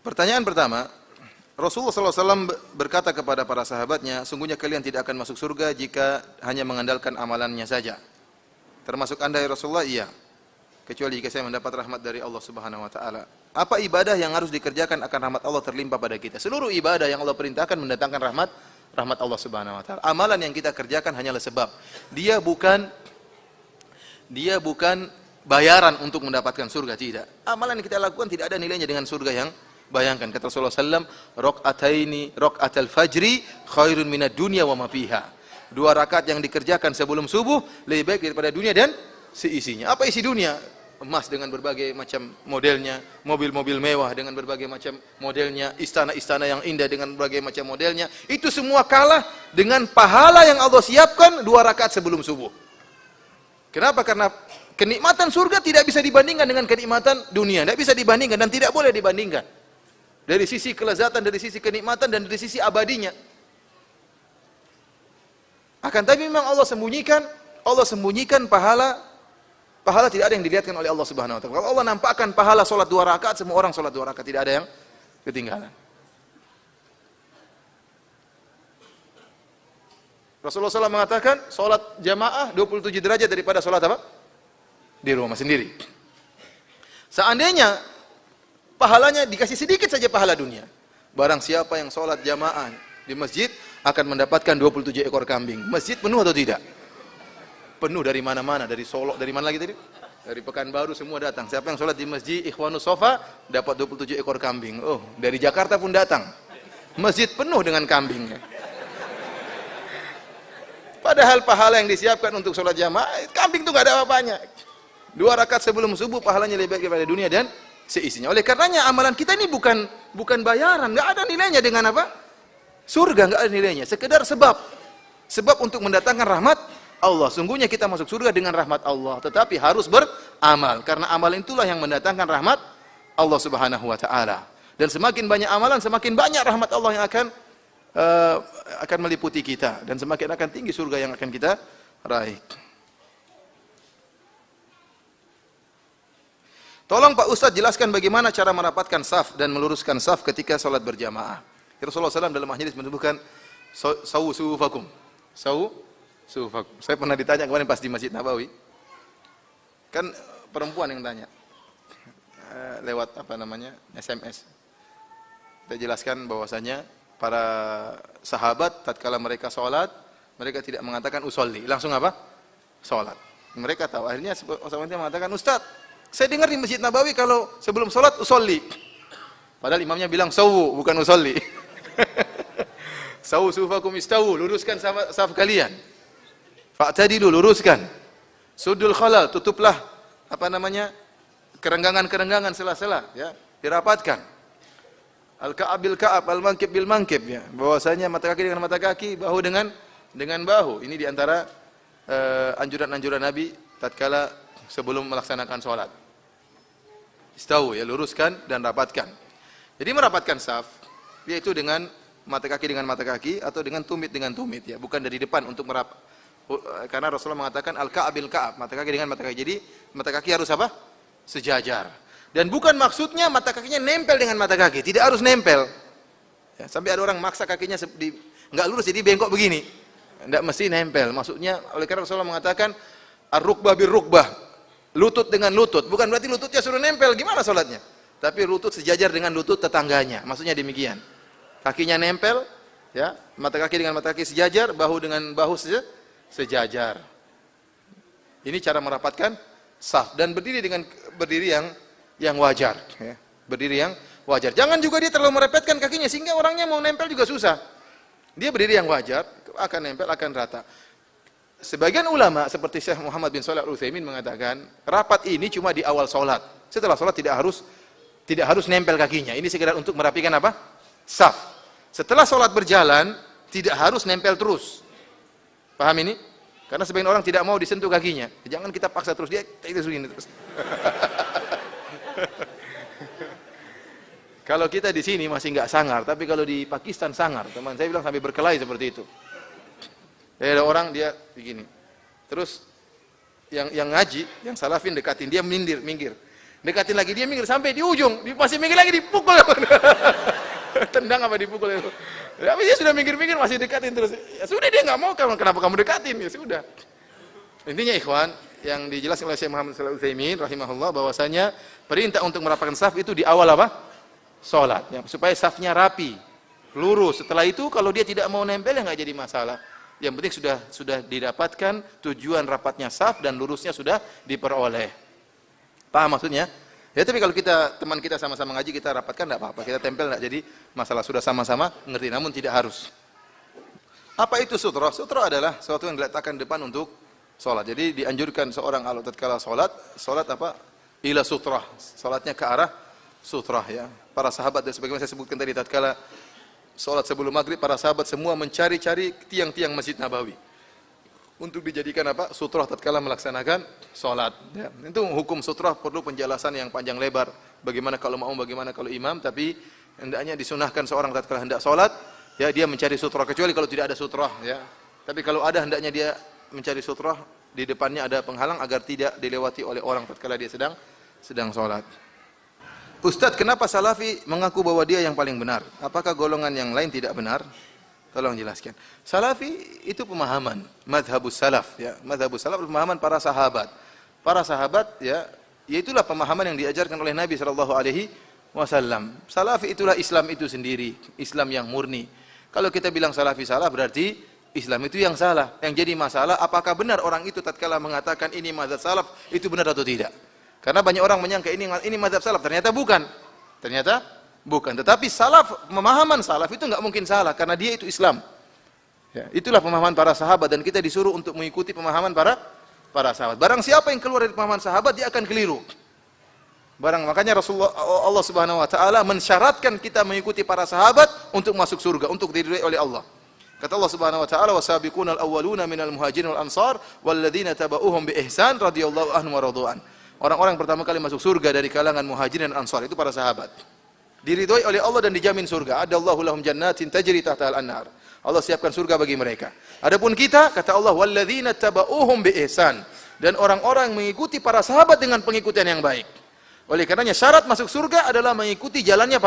Pertanyaan pertama, Rasulullah SAW berkata kepada para sahabatnya, sungguhnya kalian tidak akan masuk surga jika hanya mengandalkan amalannya saja. Termasuk Anda ya Rasulullah? Iya. Kecuali jika saya mendapat rahmat dari Allah Subhanahu wa taala. Apa ibadah yang harus dikerjakan akan rahmat Allah terlimpah pada kita? Seluruh ibadah yang Allah perintahkan mendatangkan rahmat Allah Subhanahu wa taala. Amalan yang kita kerjakan hanyalah sebab. Dia bukan bayaran untuk mendapatkan surga, tidak. Amalan yang kita lakukan tidak ada nilainya dengan surga yang bayangkan. Kata Rasulullah SAW, raq'atal fajri khairun minad dunya wa ma fiha. 2 rakaat yang dikerjakan sebelum subuh lebih baik daripada dunia dan seisinya. Apa isi dunia? Emas dengan berbagai macam modelnya, mobil-mobil mewah dengan berbagai macam modelnya, istana-istana yang indah dengan berbagai macam modelnya. Itu semua kalah dengan pahala yang Allah siapkan 2 rakaat sebelum subuh. Kenapa? Karena kenikmatan surga tidak bisa dibandingkan dengan kenikmatan dunia. Tidak bisa dibandingkan dan tidak boleh dibandingkan. Dari sisi kelezatan, dari sisi kenikmatan, dan dari sisi abadinya. Akan tapi memang Allah sembunyikan pahala tidak ada yang dilihatkan oleh Allah Subhanahu wa taala. Kalau Allah nampakkan pahala salat 2 rakaat, semua orang salat 2 rakaat, tidak ada yang ketinggalan. Rasulullah SAW mengatakan, salat jamaah 27 derajat daripada salat apa? Di rumah sendiri. Seandainya pahalanya dikasih sedikit saja pahala dunia, barang siapa yang salat jamaah di masjid akan mendapatkan 27 ekor kambing. Masjid penuh atau tidak? Penuh dari mana-mana, dari Solo, dari mana lagi tadi? Dari Pekanbaru semua datang. Siapa yang sholat di masjid Ikhwanus Sofa dapat 27 ekor kambing. Oh, dari Jakarta pun datang. Masjid penuh dengan kambing. Padahal pahala yang disiapkan untuk sholat jamaah, kambing itu nggak ada apa-apanya. 2 rakaat sebelum subuh pahalanya lebih baik daripada dunia dan seisinya. Oleh karenanya amalan kita ini bukan bayaran, nggak ada nilainya dengan apa? Surga nggak ada nilainya. Sekedar sebab untuk mendatangkan rahmat Allah. Sungguhnya kita masuk surga dengan rahmat Allah, tetapi harus beramal, karena amal itulah yang mendatangkan rahmat Allah Subhanahu wa taala. Dan semakin banyak amalan, semakin banyak rahmat Allah yang akan meliputi kita, dan semakin akan tinggi surga yang akan kita raih. Tolong Pak Ustadz jelaskan bagaimana cara merapatkan saf dan meluruskan saf ketika salat berjamaah. Rasulullah SAW dalam hadis menyebutkan sawu sufufakum. Saya pernah ditanya kemarin pas di Masjid Nabawi, kan perempuan yang tanya lewat SMS. Kita jelaskan bahwasanya para sahabat tatkala mereka sholat, mereka tidak mengatakan usolli, langsung apa? Sholat. Mereka tahu. Akhirnya sahabatnya mengatakan, Ustaz, saya dengar di Masjid Nabawi kalau sebelum sholat usolli. Padahal imamnya bilang sawu, bukan usolli. Sawu sufakum istawu, luruskan saf kalian. Fa'tadilu, luruskan. Sudul khalal, tutuplah kerenggangan-kerenggangan sela-sela, ya, dirapatkan. Al-ka'ab bil ka'ab, al-mankib bil mankib, ya. Bahwasanya mata kaki dengan mata kaki, bahu dengan bahu. Ini di antara anjuran-anjuran Nabi tatkala sebelum melaksanakan sholat. Istawu, ya, luruskan dan rapatkan. Jadi merapatkan saf yaitu dengan mata kaki dengan mata kaki atau dengan tumit, ya, bukan dari depan untuk karena Rasulullah mengatakan al-ka'abil ka'ab, mata kaki dengan mata kaki. Jadi mata kaki harus apa? Sejajar. Dan bukan maksudnya mata kakinya nempel dengan mata kaki, tidak harus nempel. Ya, sampai ada orang maksa kakinya enggak lurus jadi bengkok begini. Enggak mesti nempel. Maksudnya oleh karena Rasulullah mengatakan ar-rukbah bir-rukbah, lutut dengan lutut. Bukan berarti lututnya suruh nempel, gimana salatnya? Tapi lutut sejajar dengan lutut tetangganya. Maksudnya demikian. Kakinya nempel, ya, mata kaki dengan mata kaki sejajar, bahu dengan bahu sejajar. Ini cara merapatkan saf dan berdiri yang wajar, ya. Berdiri yang wajar. Jangan juga dia terlalu merepetkan kakinya sehingga orangnya mau nempel juga susah. Dia berdiri yang wajar, akan nempel, akan rata. Sebagian ulama seperti Syekh Muhammad bin Shalih Al-Utsaimin mengatakan, rapat ini cuma di awal salat. Setelah salat tidak harus nempel kakinya. Ini sekedar untuk merapikan apa? Saf. Setelah salat berjalan tidak harus nempel terus. Paham ini? Karena sebagian orang tidak mau disentuh kakinya. Jangan kita paksa terus, dia terus. Kalau kita di sini masih nggak sangar, tapi kalau di Pakistan sangar. Teman saya bilang sampai berkelahi seperti itu. Ada orang dia begini. Terus yang ngaji, yang salafin dekatin, dia minggir. Dekatin lagi, dia minggir sampai di ujung, masih minggir lagi dipukul. Tendang apa dipukul itu. Tapi dia sudah minggir-minggir masih dekatin terus. Ya sudah, dia nggak mau, kenapa kamu dekatin? Ya sudah. Intinya ikhwan, yang dijelaskan oleh Syekh Muhammad Shalih Al-Utsaimin rahimahullah bahwasanya perintah untuk merapatkan saf itu di awal apa? Salat, ya, supaya safnya rapi, lurus. Setelah itu kalau dia tidak mau nempel ya nggak jadi masalah. Yang penting sudah didapatkan tujuan rapatnya saf dan lurusnya sudah diperoleh. Paham maksudnya? Ya, tapi kalau teman kita sama-sama ngaji, kita rapatkan enggak apa-apa. Kita tempel enggak jadi masalah, sudah sama-sama ngerti, namun tidak harus. Apa itu sutra? Sutra adalah sesuatu yang diletakkan depan untuk salat. Jadi dianjurkan seorang kalau tatkala salat apa? Ila sutra. Salatnya ke arah sutra, ya. Para sahabat, dan sebagaimana saya sebutkan tadi, tatkala salat sebelum maghrib, para sahabat semua mencari-cari tiang-tiang Masjid Nabawi untuk dijadikan apa? Sutrah tatkala melaksanakan salat. Ya. Itu hukum sutrah perlu penjelasan yang panjang lebar. Bagaimana kalau makmum, bagaimana kalau imam, tapi hendaknya disunahkan seorang tatkala hendak salat, ya dia mencari sutrah, kecuali kalau tidak ada sutrah, ya. Tapi kalau ada, hendaknya dia mencari sutrah, di depannya ada penghalang agar tidak dilewati oleh orang tatkala dia sedang salat. Ustadz, kenapa Salafi mengaku bahwa dia yang paling benar? Apakah golongan yang lain tidak benar? Tolong jelaskan. Salafi itu pemahaman mazhabus salaf, ya. Mazhabus salaf pemahaman para sahabat. Para sahabat, ya, yaitulah pemahaman yang diajarkan oleh Nabi sallallahu alaihi wasallam. Salafi itulah Islam itu sendiri, Islam yang murni. Kalau kita bilang salafi salah, berarti Islam itu yang salah. Yang jadi masalah apakah benar orang itu tatkala mengatakan ini mazhab salaf itu benar atau tidak. Karena banyak orang menyangka ini mazhab salaf, ternyata bukan. Bukan, tetapi salaf, pemahaman salaf itu enggak mungkin salah karena dia itu Islam. Ya, itulah pemahaman para sahabat dan kita disuruh untuk mengikuti pemahaman para sahabat. Barang siapa yang keluar dari pemahaman sahabat dia akan keliru. Makanya Rasulullah, Allah Subhanahu wa taala mensyaratkan kita mengikuti para sahabat untuk masuk surga, untuk diridhai oleh Allah. Kata Allah Subhanahu wa taala, "Wasabiqunal awwaluna minal muhajirin wal ansar walladzina tabauhum bi ihsan radhiyallahu anhum wa radu'an." Orang-orang pertama kali masuk surga dari kalangan muhajirin dan ansar itu para sahabat. Diridhoi oleh Allah dan dijamin surga. Adallahu lahum jannatin tajri tahtaha al-anhar. Allah siapkan surga bagi mereka. Adapun kita, kata Allah, walladzina tabauhum bi ihsan, dan orang-orang mengikuti para sahabat dengan pengikutan yang baik. Oleh karenanya syarat masuk surga adalah mengikuti jalannya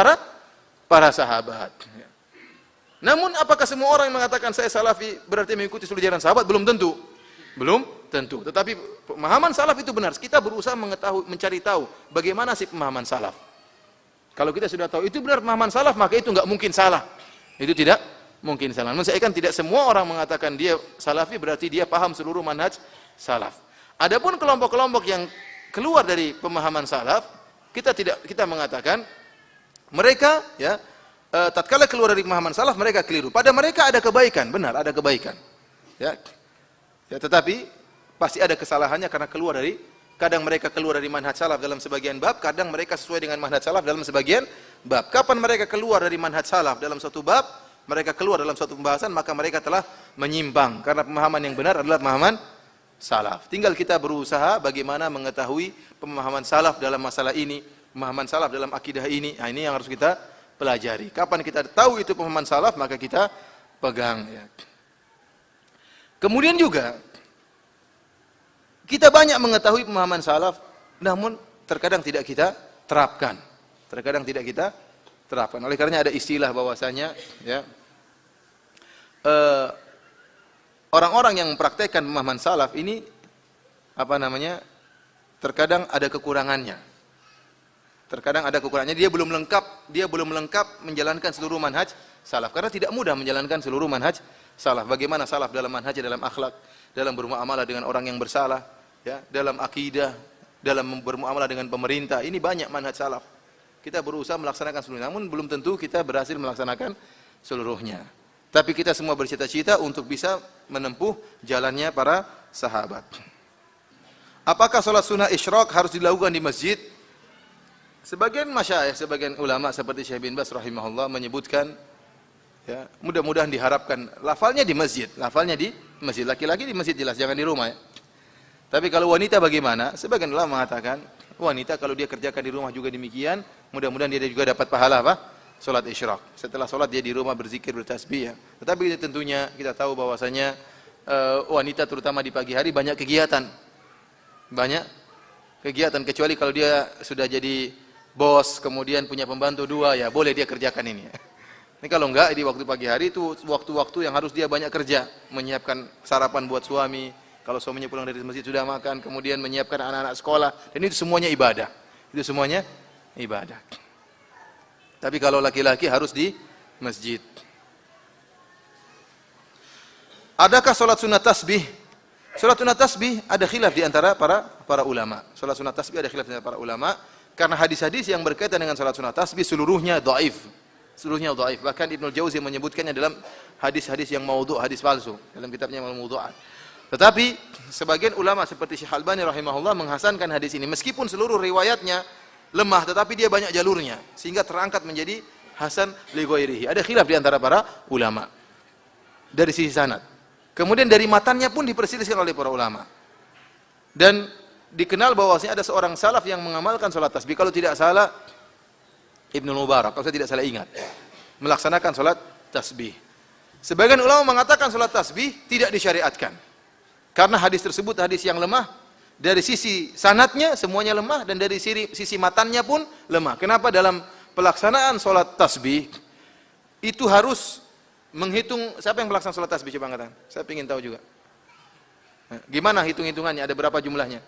para sahabat. Namun apakah semua orang yang mengatakan saya salafi berarti mengikuti seluruh jalan sahabat? Belum tentu. Belum tentu. Tetapi pemahaman salaf itu benar. Kita berusaha mencari tahu bagaimana sih pemahaman salaf. Kalau kita sudah tahu itu benar pemahaman salaf, maka itu enggak mungkin salah. Itu tidak mungkin salah. Namun saya kan tidak semua orang mengatakan dia salafi berarti dia paham seluruh manhaj salaf. Adapun kelompok-kelompok yang keluar dari pemahaman salaf, kita mengatakan mereka, ya, tatkala keluar dari pemahaman salaf mereka keliru. Pada mereka ada kebaikan, benar ada kebaikan. Ya, tetapi pasti ada kesalahannya karena kadang mereka keluar dari manhaj salaf dalam sebagian bab, kadang mereka sesuai dengan manhaj salaf dalam sebagian bab. Kapan mereka keluar dari manhaj salaf dalam suatu bab, mereka keluar dalam suatu pembahasan, maka mereka telah menyimpang. Karena pemahaman yang benar adalah pemahaman salaf. Tinggal kita berusaha bagaimana mengetahui pemahaman salaf dalam masalah ini, pemahaman salaf dalam akidah ini. Nah, ini yang harus kita pelajari. Kapan kita tahu itu pemahaman salaf, maka kita pegang. Ya. Kemudian juga kita banyak mengetahui pemahaman salaf, namun terkadang tidak kita terapkan. Oleh karenanya ada istilah bahwasanya, ya, orang-orang yang mempraktekkan pemahaman salaf ini terkadang ada kekurangannya. Dia belum lengkap menjalankan seluruh manhaj salaf karena tidak mudah menjalankan seluruh manhaj salaf. Bagaimana salaf dalam manhaj, dalam akhlak, dalam bermuamalah dengan orang yang bersalah, ya, dalam akidah, dalam bermuamalah dengan pemerintah. Ini banyak manhaj salaf. Kita berusaha melaksanakan seluruhnya, namun belum tentu kita berhasil melaksanakan seluruhnya. Tapi kita semua bercita-cita untuk bisa menempuh jalannya para sahabat. Apakah salat sunnah isyraq harus dilakukan di masjid? Sebagian masyayikh, sebagian ulama seperti Syekh bin Baz rahimahullah menyebutkan, ya, mudah-mudahan diharapkan lafalnya di masjid. Laki-laki di masjid jelas, jangan di rumah, ya. Tapi kalau wanita bagaimana? Sebagian ulama mengatakan wanita kalau dia kerjakan di rumah juga demikian, mudah-mudahan dia juga dapat pahala salat isyraq. Setelah salat dia di rumah berzikir, bertasbih, ya. Tetapi tentunya kita tahu bahwasanya wanita terutama di pagi hari banyak kegiatan. kegiatan, kecuali kalau dia sudah jadi bos, kemudian punya pembantu 2, ya boleh dia kerjakan ini. Ini kalau enggak, di waktu pagi hari itu waktu-waktu yang harus dia banyak kerja, menyiapkan sarapan buat suami, kalau suaminya pulang dari masjid sudah makan, kemudian menyiapkan anak-anak sekolah, dan itu semuanya ibadah. Itu semuanya ibadah. Tapi kalau laki-laki harus di masjid. Adakah salat sunat tasbih? Salat sunat tasbih ada khilaf di antara para ulama. Salat sunat tasbih ada khilaf di antara para ulama karena hadis-hadis yang berkaitan dengan salat sunat tasbih seluruhnya dhaif. Seluruhnya dhaif. Bahkan Ibnu Jauzi menyebutkannya dalam hadis-hadis yang maudhu', hadis palsu dalam kitabnya Al-Mawdu'at. Tetapi sebagian ulama seperti Syekh Albani rahimahullah menghasankan hadis ini meskipun seluruh riwayatnya lemah, tetapi dia banyak jalurnya sehingga terangkat menjadi hasan li ghairihi. Ada khilaf di antara para ulama dari sisi sanad. Kemudian dari matannya pun diperselisihkan oleh para ulama. Dan dikenal bahwasanya ada seorang salaf yang mengamalkan salat tasbih, kalau tidak salah Ibnu Mubarak, kalau saya tidak salah ingat, melaksanakan salat tasbih. Sebagian ulama mengatakan salat tasbih tidak disyariatkan. Karena hadis tersebut hadis yang lemah, dari sisi sanadnya semuanya lemah, dan dari sisi matannya pun lemah. Kenapa? Dalam pelaksanaan salat tasbih itu harus menghitung. Siapa yang melaksanakan salat tasbih, coba angkat tangan. Saya ingin tahu juga. Nah, gimana hitung-hitungannya? Ada berapa jumlahnya?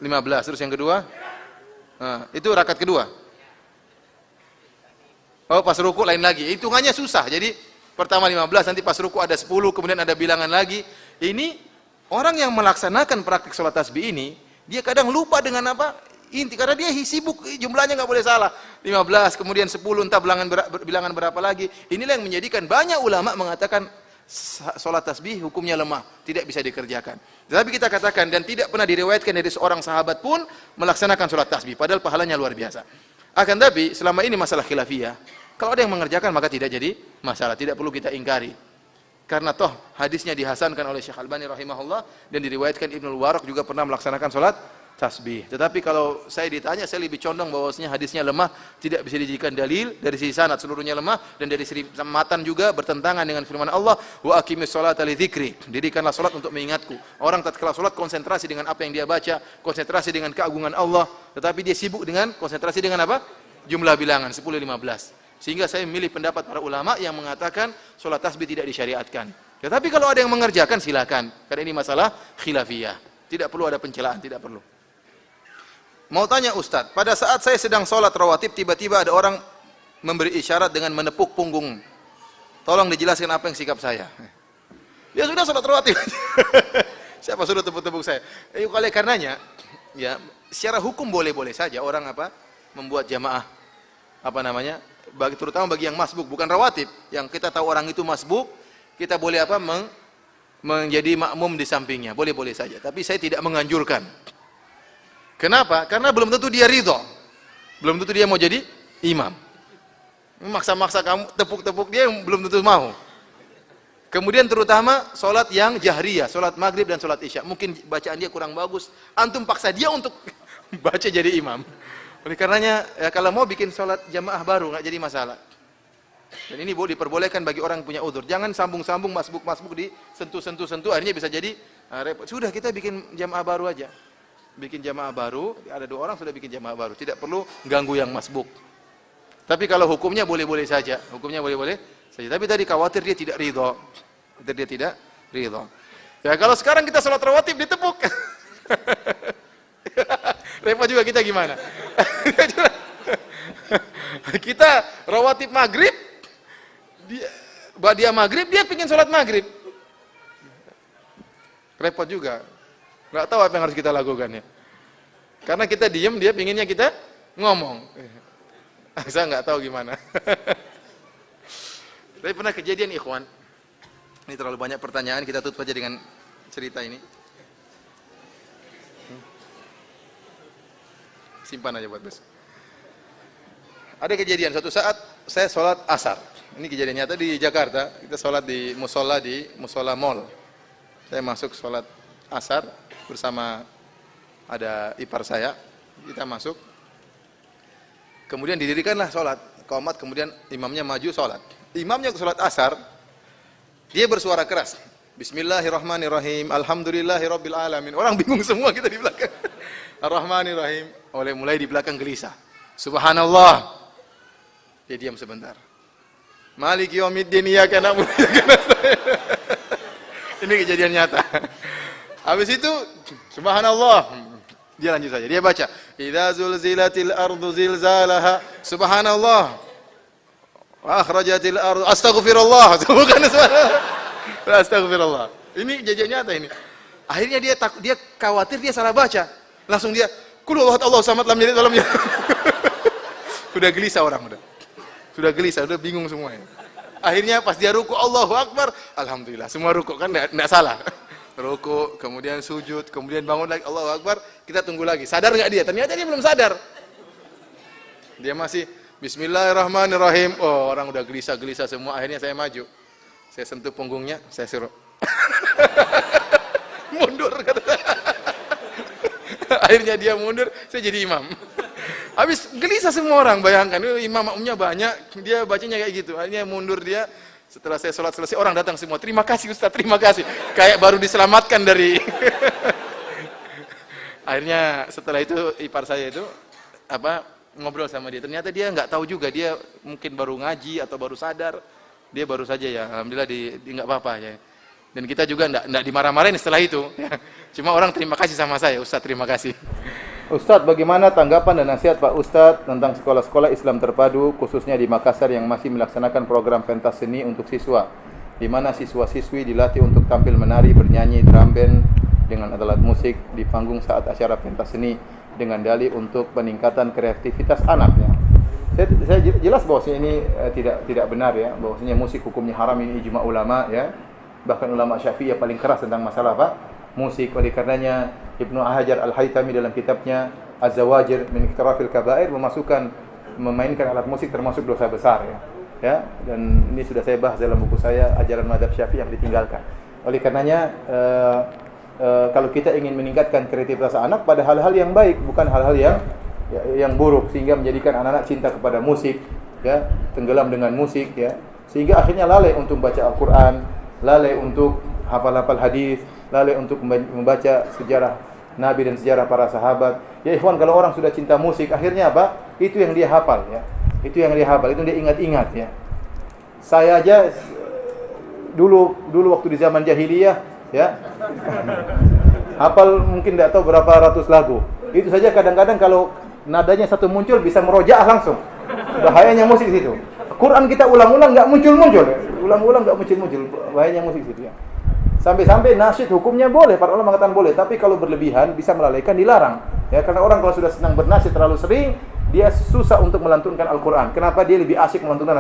15. Terus yang kedua? Nah, itu rakaat kedua. Oh, pas ruku lain lagi. Hitungannya susah. Jadi pertama 15, nanti pas ruku ada 10, kemudian ada bilangan lagi. Ini orang yang melaksanakan praktik salat tasbih ini, dia kadang lupa dengan apa? Inti, karena dia sibuk, jumlahnya nggak boleh salah. 15, kemudian 10, entah bilangan berapa lagi. Inilah yang menjadikan banyak ulama mengatakan salat tasbih hukumnya lemah, tidak bisa dikerjakan. Tetapi kita katakan, dan tidak pernah diriwayatkan dari seorang sahabat pun melaksanakan salat tasbih, padahal pahalanya luar biasa. Akan tapi selama ini masalah khilafiyah, kalau ada yang mengerjakan maka tidak jadi masalah, tidak perlu kita ingkari. Karena toh hadisnya dihasankan oleh Syekh Albani rahimahullah, dan diriwayatkan Ibnu Mubarak juga pernah melaksanakan salat tasbih. Tetapi kalau saya ditanya, saya lebih condong bahwasanya hadisnya lemah, tidak bisa dijadikan dalil. Dari sisi sanad seluruhnya lemah, dan dari sisi matan juga bertentangan dengan firman Allah, wa aqimis sholata li dzikri, dirikanlah salat untuk mengingatku. Orang tatkala salat konsentrasi dengan apa yang dia baca, konsentrasi dengan keagungan Allah, tetapi dia sibuk dengan konsentrasi dengan apa? Jumlah bilangan 10, 15. Sehingga saya memilih pendapat para ulama yang mengatakan salat tasbih tidak disyariatkan. Tetapi kalau ada yang mengerjakan silakan, karena ini masalah khilafiyah. Tidak perlu ada pencelaan, tidak perlu. Mau tanya Ustaz, pada saat saya sedang sholat rawatib, tiba-tiba ada orang memberi isyarat dengan menepuk punggung. Tolong dijelaskan apa yang sikap saya. Ya sudah sholat rawatib. Siapa suruh tepuk-tepuk saya? Oleh karenanya, ya secara hukum boleh-boleh saja orang apa membuat jamaah, terutama bagi yang masbuk, bukan rawatib. Yang kita tahu orang itu masbuk, kita boleh apa menjadi makmum di sampingnya, boleh-boleh saja. Tapi saya tidak menganjurkan. Kenapa? Karena belum tentu dia ridho. Belum tentu dia mau jadi imam. Maksa-maksa kamu tepuk-tepuk dia, belum tentu mau. Kemudian terutama sholat yang jahriyah, sholat maghrib dan sholat isya. Mungkin bacaan dia kurang bagus, antum paksa dia untuk baca jadi imam. Oleh karenanya, ya, kalau mau bikin sholat jamaah baru, nggak jadi masalah. Dan ini diperbolehkan bagi orang yang punya udzur. Jangan sambung-sambung masbuk-masbuk di sentuh-sentuh, akhirnya bisa jadi repot. Sudah, kita bikin jamaah baru aja. Bikin jamaah baru, ada 2 orang sudah bikin jamaah baru, tidak perlu ganggu yang masbuk. Tapi kalau hukumnya boleh-boleh saja, hukumnya boleh-boleh saja. Tapi tadi khawatir dia tidak ridho, Ya kalau sekarang kita sholat rawatib ditepuk, repot juga kita gimana? Kita rawatib maghrib, dia maghrib, dia pingin sholat maghrib, repot juga. Nggak tahu apa yang harus kita lakukan ya. Karena kita diem, dia pinginnya kita ngomong. Saya nggak tahu gimana. Tapi pernah kejadian ikhwan. Ini terlalu banyak pertanyaan, kita tutup aja dengan cerita ini. Simpan aja buat besok. Ada kejadian, suatu saat saya sholat asar. Ini kejadian nyata di Jakarta. Kita sholat di musola mall. Saya masuk sholat asar bersama ada ipar saya, kita masuk, kemudian didirikanlah sholat, qomat, kemudian imamnya maju sholat. Imamnya sholat asar, dia bersuara keras, Bismillahirrahmanirrahim. Alhamdulillahirabbil alamin. Orang bingung semua kita di belakang. Ar-Rahmanirrahim. Mulai di belakang gelisah. Subhanallah. Dia diam sebentar. Maliki yaumiddin iyyaka na'budu wa iyyaka nasta'in. Ini kejadian nyata. Habis itu subhanallah. Dia lanjut saja. Dia baca, "Idza zulzilatil ardu zilzalaha." Subhanallah. Wa akhrajatil ardu astaghfirullah. Bukan subhanallah. Astagfirullah. Ini kejadian nyata ini. Akhirnya dia khawatir dia salah baca. Langsung dia, "Qul huwallahu samad lam yalid wa lam yulad." Sudah gelisah orang udah. Sudah gelisah, udah bingung semuanya. Akhirnya pas dia ruku, Allahu Akbar, alhamdulillah. Semua ruku kan enggak salah. Ruku, kemudian sujud, kemudian bangun lagi, Allahu Akbar. Kita tunggu lagi. Sadar enggak dia? Ternyata dia belum sadar. Dia masih Bismillahirrahmanirrahim. Oh, orang udah gelisah-gelisah semua. Akhirnya saya maju. Saya sentuh punggungnya, saya suruh mundur kata. Akhirnya dia mundur, saya jadi imam. Habis gelisah semua orang, bayangkan imam makmumnya banyak, dia bacanya kayak gitu. Akhirnya mundur dia. Setelah saya sholat selesai, orang datang semua. Terima kasih Ustaz, terima kasih. Kayak baru diselamatkan dari. Akhirnya setelah itu ipar saya itu ngobrol sama dia. Ternyata dia nggak tahu juga, dia mungkin baru ngaji atau baru sadar. Dia baru saja ya, alhamdulillah di nggak apa-apa ya. Dan kita juga nggak dimarah-marahin setelah itu. Ya. Cuma orang terima kasih sama saya, Ustaz terima kasih. Ustaz, bagaimana tanggapan dan nasihat Pak Ustaz tentang sekolah-sekolah Islam terpadu, khususnya di Makassar yang masih melaksanakan program pentas seni untuk siswa, di mana siswa-siswi dilatih untuk tampil menari, bernyanyi, drum band dengan alat musik di panggung saat acara pentas seni dengan dalih untuk peningkatan kreativitas anak ya. Saya jelas bahwasanya ini tidak benar ya, bahwasanya musik hukumnya haram, ini ijma ulama ya. Bahkan ulama Syafi'iyah paling keras tentang masalah musik. Oleh karenanya Ibnu Hajar Al-Haytami dalam kitabnya Az-Zawajir min Iqtirafil Kaba'ir memainkan alat musik termasuk dosa besar ya. Ya, dan ini sudah saya bahas dalam buku saya Ajaran Mazhab Syafi'i yang ditinggalkan. Oleh karenanya kalau kita ingin meningkatkan kreativitas anak pada hal-hal yang baik, bukan hal-hal yang buruk, sehingga menjadikan anak-anak cinta kepada musik ya, tenggelam dengan musik ya, sehingga akhirnya lalai untuk baca Al-Qur'an, lalai untuk hafal-hafal hadis, lalai untuk membaca sejarah Nabi dan sejarah para sahabat. Ya ikhwan, kalau orang sudah cinta musik, akhirnya itu yang dia hafal ya. Itu yang dia hafal, itu dia ingat-ingat ya. Saya aja dulu waktu di zaman jahiliyah ya, hafal mungkin tidak tahu berapa ratus lagu. Itu saja kadang-kadang kalau nadanya satu muncul bisa merojaah langsung. Bahayanya musik di situ. Quran kita ulang-ulang enggak muncul-muncul. Ulang-ulang enggak muncul-muncul. Bahayanya musik di situ ya. Sampai-sampai nasyid hukumnya boleh, para ulama mengatakan boleh, tapi kalau berlebihan bisa melalaikan, dilarang. Ya, karena orang kalau sudah senang bernasyid terlalu sering, dia susah untuk melantunkan Al-Qur'an. Kenapa? Dia lebih asyik melantunkan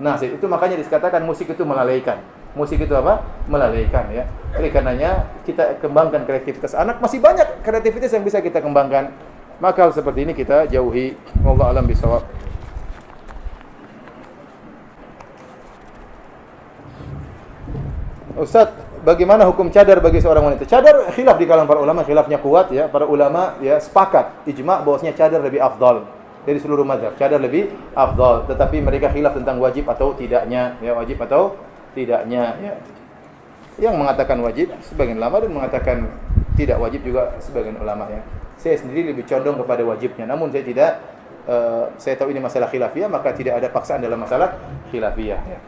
nasyid. Itu makanya dikatakan musik itu melalaikan. Musik itu melalaikan ya. Oleh karenanya kita kembangkan kreativitas anak, masih banyak kreativitas yang bisa kita kembangkan. Maka hal seperti ini kita jauhi. Wallahu a'lam bishawab. Ustaz, bagaimana hukum cadar bagi seorang wanita? Cadar khilaf di kalangan para ulama, khilafnya kuat ya. Para ulama ya sepakat ijma' bahwasanya cadar lebih afdal dari seluruh mazhab. Cadar lebih afdal, tetapi mereka khilaf tentang wajib atau tidaknya, ya wajib atau tidaknya ya. Yang mengatakan wajib sebagian ulama dan mengatakan tidak wajib juga sebagian ulama ya. Saya sendiri lebih condong kepada wajibnya. Namun saya tahu ini masalah khilafiyah, maka tidak ada paksaan dalam masalah khilafiyah ya.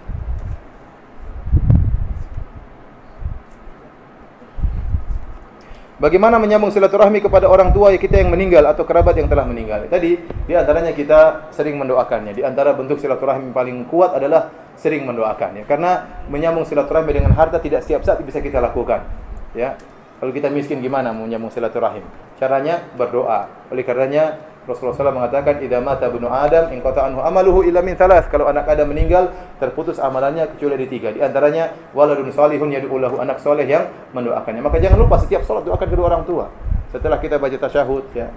Bagaimana menyambung silaturahmi kepada orang tua kita yang meninggal atau kerabat yang telah meninggal? Tadi di antaranya kita sering mendoakannya. Di antara bentuk silaturahmi paling kuat adalah sering mendoakan ya. Karena menyambung silaturahmi dengan harta tidak setiap saat bisa kita lakukan. Ya. Kalau kita miskin gimana mau menyambung silaturahim? Caranya berdoa. Oleh karenanya Rasulullah SAW mengatakan idza mata ibnu Adam inqata anhu amaluhu illa min thalath. Kalau anak Adam meninggal terputus amalannya kecuali dari 3. Di antaranya waladun salihun yad'u lahu, anak soleh yang mendoakannya. Maka jangan lupa setiap salat doakan kedua orang tua. Setelah kita baca tasyahud ya.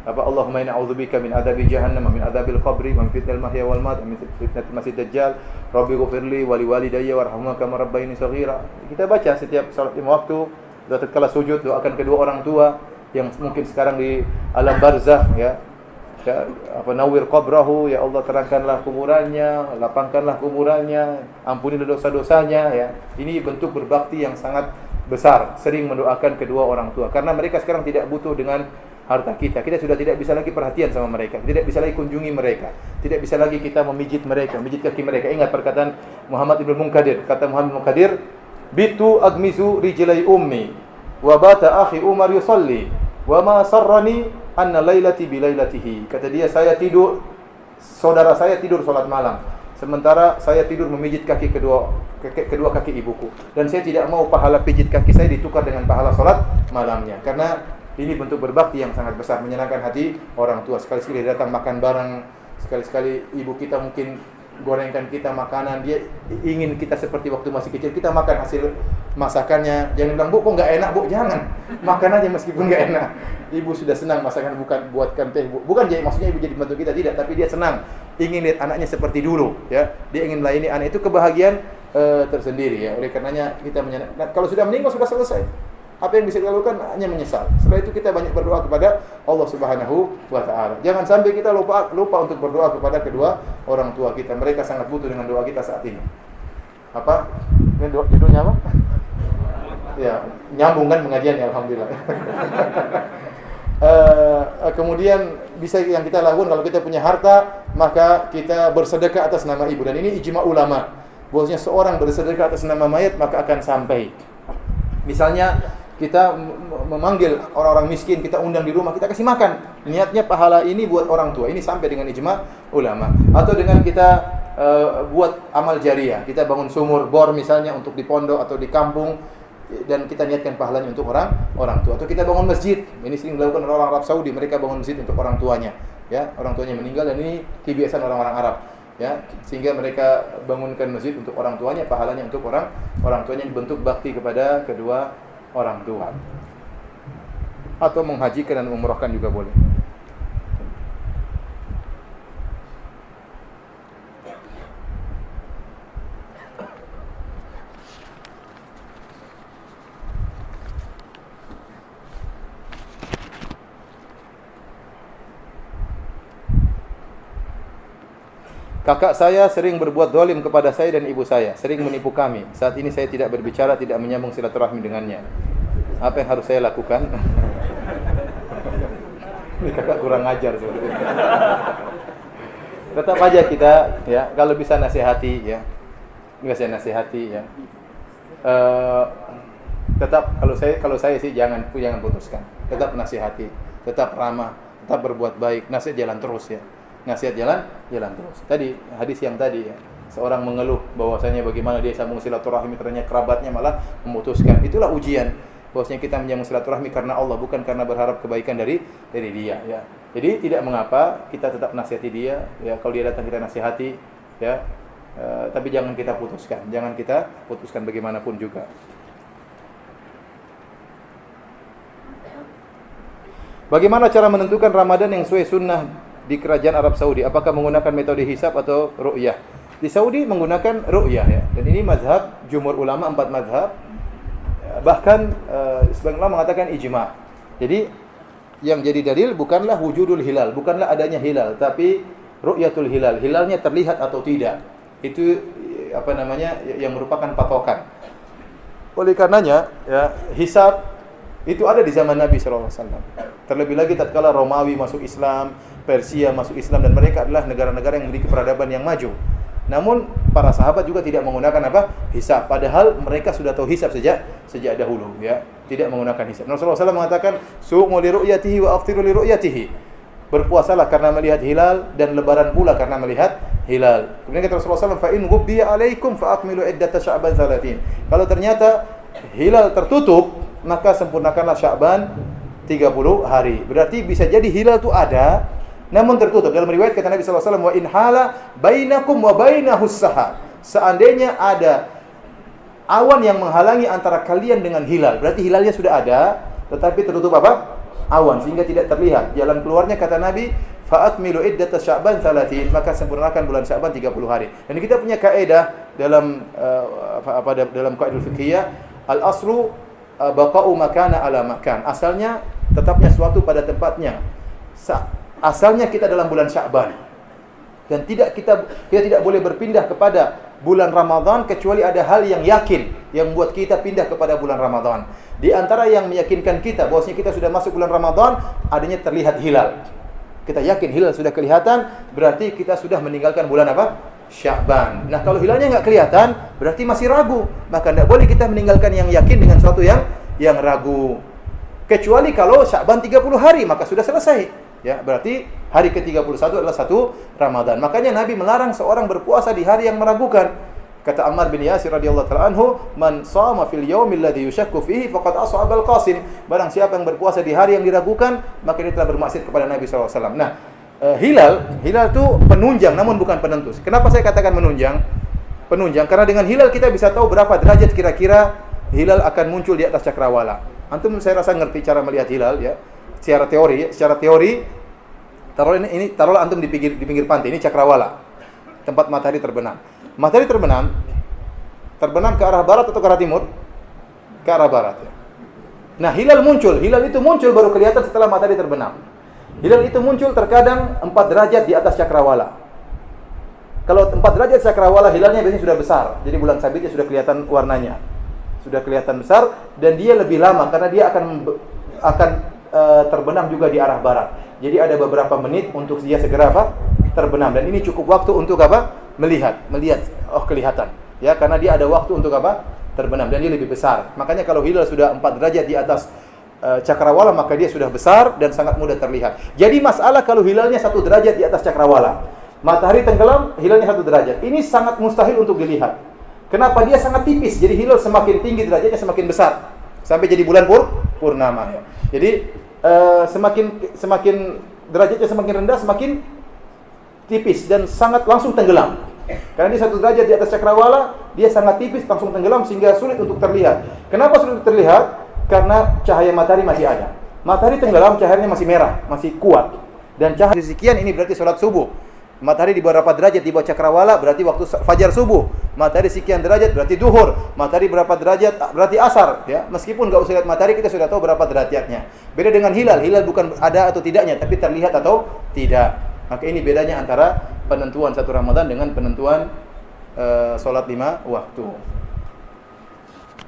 Allahumma inna a'udzubika min adzabi jahannam wa min adzabil qabri wa min fitnatil mahya wal mat wa min fitnatil masiihid dajjal. Rabbi ighfirli wa liwalidayya warhamhuma kama rabbayani shaghira. Kita baca setiap salat 5 waktu. Doa tatkala sujud, doakan kedua orang tua yang mungkin sekarang di alam barzakh ya. ya, nawwir qabrahu, ya Allah terangkanlah kuburannya, lapangkanlah kuburannya, ampunilah dosa-dosanya, ya. Ini bentuk berbakti yang sangat besar, sering mendoakan kedua orang tua karena mereka sekarang tidak butuh dengan harta kita. Kita sudah tidak bisa lagi perhatian sama mereka, tidak bisa lagi kunjungi mereka, tidak bisa lagi kita memijit mereka, mijit kaki mereka. Ingat perkataan Muhammad ibn Munkadir, kata Muhammad ibn Munkadir, bitu agmizu rijlai ummi wa bata akhi Umar yusalli wa ma sarrani anna lailati bi lailatihi. Kata dia, saya tidur, saudara saya tidur salat malam, sementara saya tidur memijit kaki kedua kaki ibuku, dan saya tidak mau pahala pijit kaki saya ditukar dengan pahala salat malamnya, karena ini bentuk berbakti yang sangat besar, menyenangkan hati orang tua. Sekali-sekali datang makan bareng, sekali-sekali ibu kita mungkin gorengkan kita makanan, dia ingin kita seperti waktu masih kecil, kita makan hasil masakannya. Jangan bilang, "Bu, kok enggak enak, Bu?" Jangan. Makan aja meskipun enggak enak. Ibu sudah senang masakan, bukan buatkan teh, Bu. Bukan jadi maksudnya ibu jadi bantu kita, tidak, tapi dia senang, ingin lihat anaknya seperti dulu, ya. Dia ingin melayani anak, itu kebahagiaan tersendiri, ya. Oleh karenanya kita nah, kalau sudah meninggal sudah selesai. Apa yang bisa kita lakukan hanya menyesal. Setelah itu kita banyak berdoa kepada Allah Subhanahu wa taala. Jangan sampai kita lupa untuk berdoa kepada kedua orang tua kita. Mereka sangat butuh dengan doa kita saat ini. Apa? Ini judulnya apa? Ya, nyambung kan pengajian ya, alhamdulillah. Kemudian bisa yang kita lakukan kalau kita punya harta, maka kita bersedekah atas nama ibu, dan ini ijma ulama. Bahwasanya seorang bersedekah atas nama mayat maka akan sampai. Misalnya kita memanggil orang-orang miskin, kita undang di rumah, kita kasih makan. Niatnya pahala ini buat orang tua. Ini sampai dengan ijma ulama. Atau dengan kita buat amal jariah. Kita bangun sumur bor misalnya untuk di pondok atau di kampung, dan kita niatkan pahalanya untuk orang tua. Atau kita bangun masjid. Ini sering dilakukan oleh orang Arab Saudi. Mereka bangun masjid untuk orang tuanya. Ya, orang tuanya meninggal, dan ini kebiasaan orang-orang Arab. Ya, sehingga mereka bangunkan masjid untuk orang tuanya, pahalanya untuk orang tuanya, bentuk bakti kepada kedua orang tua. Atau menghajikan dan umrahkan juga boleh. Kakak saya sering berbuat zalim kepada saya dan ibu saya, sering menipu kami. Saat ini saya tidak berbicara, tidak menyambung silaturahmi dengannya. Apa yang harus saya lakukan? Ini kakak kurang ajar sebenarnya. Tetap aja kita, ya, kalau bisa nasihati, ya. Enggak, saya nasihati, ya. Tetap kalau saya sih jangan putuskan. Tetap nasihati, tetap ramah, tetap berbuat baik, nasihat jalan terus, ya. Nasihat jalan terus. Tadi hadis yang tadi, ya, seorang mengeluh bahwasanya bagaimana dia sambung silaturahmi, ternyata kerabatnya malah memutuskan. Itulah ujian bahwasanya kita menyambung silaturahmi karena Allah, bukan karena berharap kebaikan dari dia, ya. Jadi tidak mengapa kita tetap nasihati dia, ya. Kalau dia datang kita nasihati, ya. Tapi jangan kita putuskan bagaimanapun juga. Bagaimana cara menentukan Ramadan yang sesuai sunnah di kerajaan Arab Saudi? Apakah menggunakan metode hisab atau ru'yah? Di Saudi menggunakan ru'yah, ya. Dan ini mazhab jumhur ulama, 4 mazhab. Bahkan sebagian ulama mengatakan ijma. Jadi yang jadi dalil bukanlah wujudul hilal, bukanlah adanya hilal, tapi ru'yatul hilal. Hilalnya terlihat atau tidak. Itu yang merupakan patokan. Oleh karenanya, ya, hisab itu ada di zaman Nabi sallallahu alaihi wasallam. Terlebih lagi tatkala Romawi masuk Islam, Persia masuk Islam, dan mereka adalah negara-negara yang memiliki peradaban yang maju. Namun para sahabat juga tidak menggunakan hisab, padahal mereka sudah tahu hisab sejak dahulu, ya. Tidak menggunakan hisab. Rasulullah SAW mengatakan, "Sumu li ru'yatihi wa aftiru li ru'yatihi." Berpuasalah karena melihat hilal, dan lebaran pula karena melihat hilal. Kemudian kata Rasulullah SAW, "Fa in ghubbiya 'alaikum fa akmilu iddata Sya'ban 30." Kalau ternyata hilal tertutup, maka sempurnakanlah Sya'ban 30 hari. Berarti bisa jadi hilal itu ada, namun tertutup. Dalam riwayat kata Nabi sallallahu alaihi wasallam, "Wa in hala bainakum wa bainahus sahab." Seandainya ada awan yang menghalangi antara kalian dengan hilal, berarti hilalnya sudah ada, tetapi tertutup awan sehingga tidak terlihat. Jalan keluarnya kata Nabi, "Fa'atmilu iddata Sya'ban 30." Maka sempurnakan bulan Sya'ban 30 hari. Dan kita punya kaidah dalam dalam kaidah fikih, al-aslu baqa'u makana ala makan. Asalnya tetapnya suatu pada tempatnya. asalnya kita dalam bulan Sya'ban. Dan kita tidak boleh berpindah kepada bulan Ramadan kecuali ada hal yang yakin yang membuat kita pindah kepada bulan Ramadan. Di antara yang meyakinkan kita bahwasanya kita sudah masuk bulan Ramadan, adanya terlihat hilal. Kita yakin hilal sudah kelihatan, berarti kita sudah meninggalkan bulan apa? Sya'ban. Nah, kalau hilalnya enggak kelihatan, berarti masih ragu. Maka tidak boleh kita meninggalkan yang yakin dengan sesuatu yang ragu. Kecuali kalau Sya'ban 30 hari, maka sudah selesai. Ya, berarti hari ke-31 adalah 1 Ramadan. Makanya Nabi melarang seorang berpuasa di hari yang meragukan. Kata Ammar bin Yasir radhiyallahu ta'ala anhu, "Man shama fil yaumil ladzi yushakku fihi faqad ashaba al-qasim." Barang siapa yang berpuasa di hari yang diragukan, maka dia telah bermaksiat kepada Nabi sallallahu alaihi wasallam. Nah, hilal itu penunjang namun bukan penentu. Kenapa saya katakan menunjang? Penunjang karena dengan hilal kita bisa tahu berapa derajat kira-kira hilal akan muncul di atas cakrawala. Antum saya rasa ngerti cara melihat hilal ya. Secara teori, taruhlah antum di pinggir pantai, ini cakrawala. Tempat matahari terbenam. Matahari terbenam ke arah barat atau ke arah timur? Ke arah barat. Ya. Nah, hilal itu muncul baru kelihatan setelah matahari terbenam. Hilal itu muncul terkadang 4 derajat di atas cakrawala. Kalau 4 derajat cakrawala, hilalnya biasanya sudah besar. Jadi bulan sabitnya sudah kelihatan warnanya. Sudah kelihatan besar dan dia lebih lama karena dia akan terbenam juga di arah barat. Jadi ada beberapa menit untuk dia segera terbenam dan ini cukup waktu untuk melihat kelihatan ya karena dia ada waktu untuk terbenam dan dia lebih besar. Makanya kalau hilal sudah 4 derajat di atas cakrawala maka dia sudah besar dan sangat mudah terlihat. Jadi masalah kalau hilalnya 1 derajat di atas cakrawala, matahari tenggelam, hilalnya 1 derajat. Ini sangat mustahil untuk dilihat. Kenapa? Dia sangat tipis. Jadi hilal semakin tinggi derajatnya semakin besar sampai jadi bulan purnama ya. Jadi semakin derajatnya semakin rendah, semakin tipis dan sangat langsung tenggelam. Karena dia 1 derajat di atas cakrawala, dia sangat tipis langsung tenggelam sehingga sulit untuk terlihat. Kenapa sulit untuk terlihat? Karena cahaya matahari masih ada. Matahari tenggelam, cahayanya masih merah, masih kuat. Dan cahaya sekian ini berarti salat subuh. Matahari di berapa derajat di bawah cakrawala berarti waktu fajar subuh. Matahari sekian derajat berarti duhur. Matahari berapa derajat berarti asar ya. Meskipun enggak usah lihat matahari kita sudah tahu berapa derajatnya. Beda dengan hilal. Hilal bukan ada atau tidaknya tapi terlihat atau tidak. Maka ini bedanya antara penentuan 1 Ramadan dengan penentuan salat 5 waktu.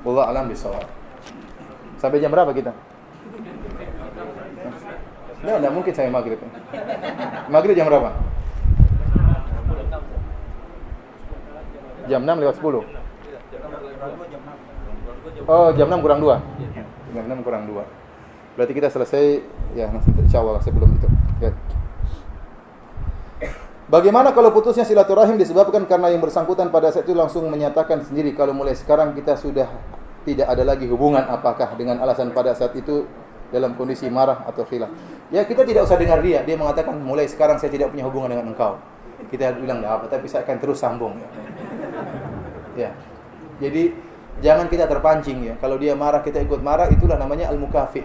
Wallahu a'lam bishawab. Sampai jam berapa kita? Enggak mungkin saya maghrib. Maghrib jam berapa? Jam 6 lewat 10. Oh, jam 6 kurang 2. Jam 6 kurang 2. Berarti kita selesai ya nanti insyaallah sebelum itu. Ya. Bagaimana kalau putusnya silaturahim disebabkan karena yang bersangkutan pada saat itu langsung menyatakan sendiri kalau mulai sekarang kita sudah tidak ada lagi hubungan, apakah dengan alasan pada saat itu dalam kondisi marah atau khilaf? Ya, kita tidak usah dengar dia mengatakan mulai sekarang saya tidak punya hubungan dengan engkau. Kita bilang enggak apa, tapi saya akan terus sambung ya. Ya. Jadi jangan kita terpancing ya. Kalau dia marah kita ikut marah, itulah namanya al-mukafi.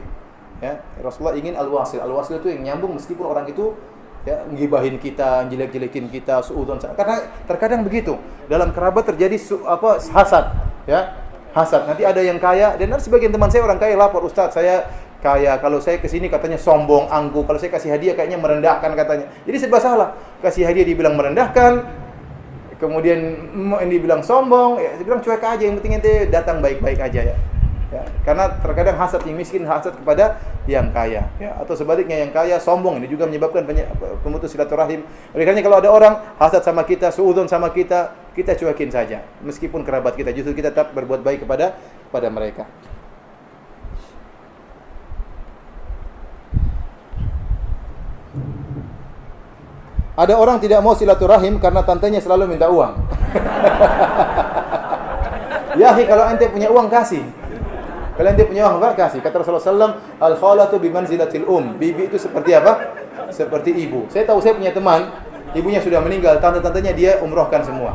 Ya, Rasulullah ingin al-wasil. Al-wasil itu yang nyambung meskipun orang itu ya ngibahin kita, jelek-jelekin kita, suudzon. Karena terkadang begitu. Dalam kerabat terjadi hasad, ya. Hasad. Nanti ada yang kaya dan ada sebagian teman saya orang kaya lapor, "Ustaz, saya kaya. Kalau saya ke sini katanya sombong, angkuh. Kalau saya kasih hadiah kayaknya merendahkan katanya." Jadi serba salah. Kasih hadiah dibilang merendahkan, kemudian ini bilang sombong, ya dibilang cuek aja, yang penting ente datang baik-baik aja ya. Ya, karena terkadang hasad yang miskin hasad kepada yang kaya, ya, atau sebaliknya yang kaya sombong, ini juga menyebabkan banyak pemutus silaturahim. Oleh karena kalau ada orang hasad sama kita, suudzon sama kita, kita cuekin saja. Meskipun kerabat kita, justru kita tetap berbuat baik kepada mereka. Ada orang tidak mau silaturahim karena tantenya selalu minta uang. Ya, kalau ente punya uang kasih. Kalau ente punya uang kasih. Kata Rasulullah SAW, al-khalatu bimanzilatil Bibi itu seperti apa? Seperti ibu. Saya tahu saya punya teman, ibunya sudah meninggal, tante-tantenya dia umrohkan semua.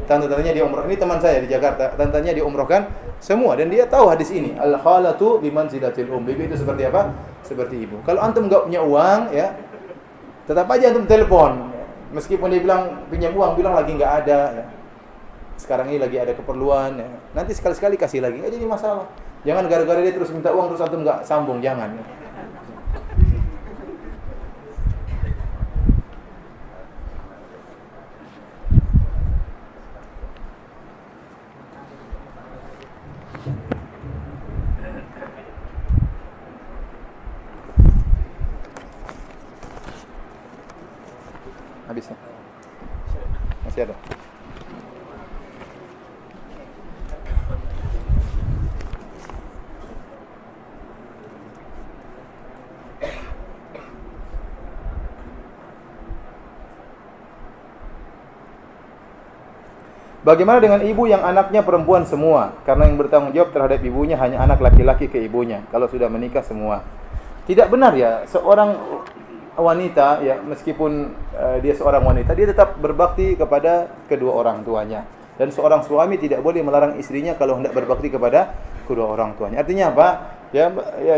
Tante-tantenya dia umroh. Ini teman saya di Jakarta, tantenya dia umrohkan semua dan dia tahu hadis ini. Al-khalatu bimanzilatil Bibi itu seperti apa? Seperti ibu. Kalau antum enggak punya uang, ya, tetap aja antum telepon. Meskipun dia bilang pinjam uang, bilang lagi enggak ada, ya. Sekarang ini lagi ada keperluan, ya. Nanti sekali-sekali kasih lagi, enggak jadi masalah. Jangan gara-gara dia terus minta uang terus antum enggak sambung, jangan. habis. Masih ada. Bagaimana dengan ibu yang anaknya perempuan semua? Karena yang bertanggung jawab terhadap ibunya hanya anak laki-laki ke ibunya. Kalau sudah menikah semua. Tidak benar ya, seorang wanita ya, meskipun dia seorang wanita, dia tetap berbakti kepada kedua orang tuanya. Dan seorang suami tidak boleh melarang istrinya kalau hendak berbakti kepada kedua orang tuanya. Artinya apa? Ya,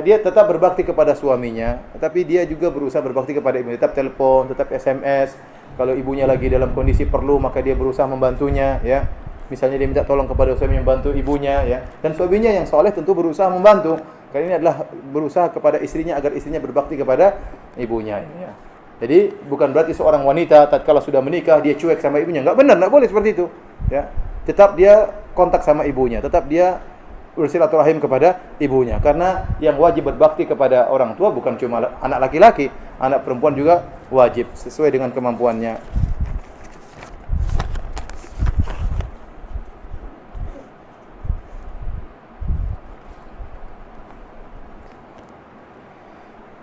dia tetap berbakti kepada suaminya, tetapi dia juga berusaha berbakti kepada ibunya. Tetap telepon, tetap SMS. Kalau ibunya lagi dalam kondisi perlu, maka dia berusaha membantunya, ya. Misalnya dia minta tolong kepada suami membantu ibunya, ya. Dan suaminya yang soleh tentu berusaha membantu. Karena ini adalah berusaha kepada istrinya agar istrinya berbakti kepada ibunya, ya. Jadi bukan berarti seorang wanita tatkala sudah menikah dia cuek sama ibunya. Enggak benar, enggak boleh seperti itu, ya. Tetap dia kontak sama ibunya, tetap dia bersilaturahim kepada ibunya. Karena yang wajib berbakti kepada orang tua bukan cuma anak laki-laki, anak perempuan juga wajib sesuai dengan kemampuannya.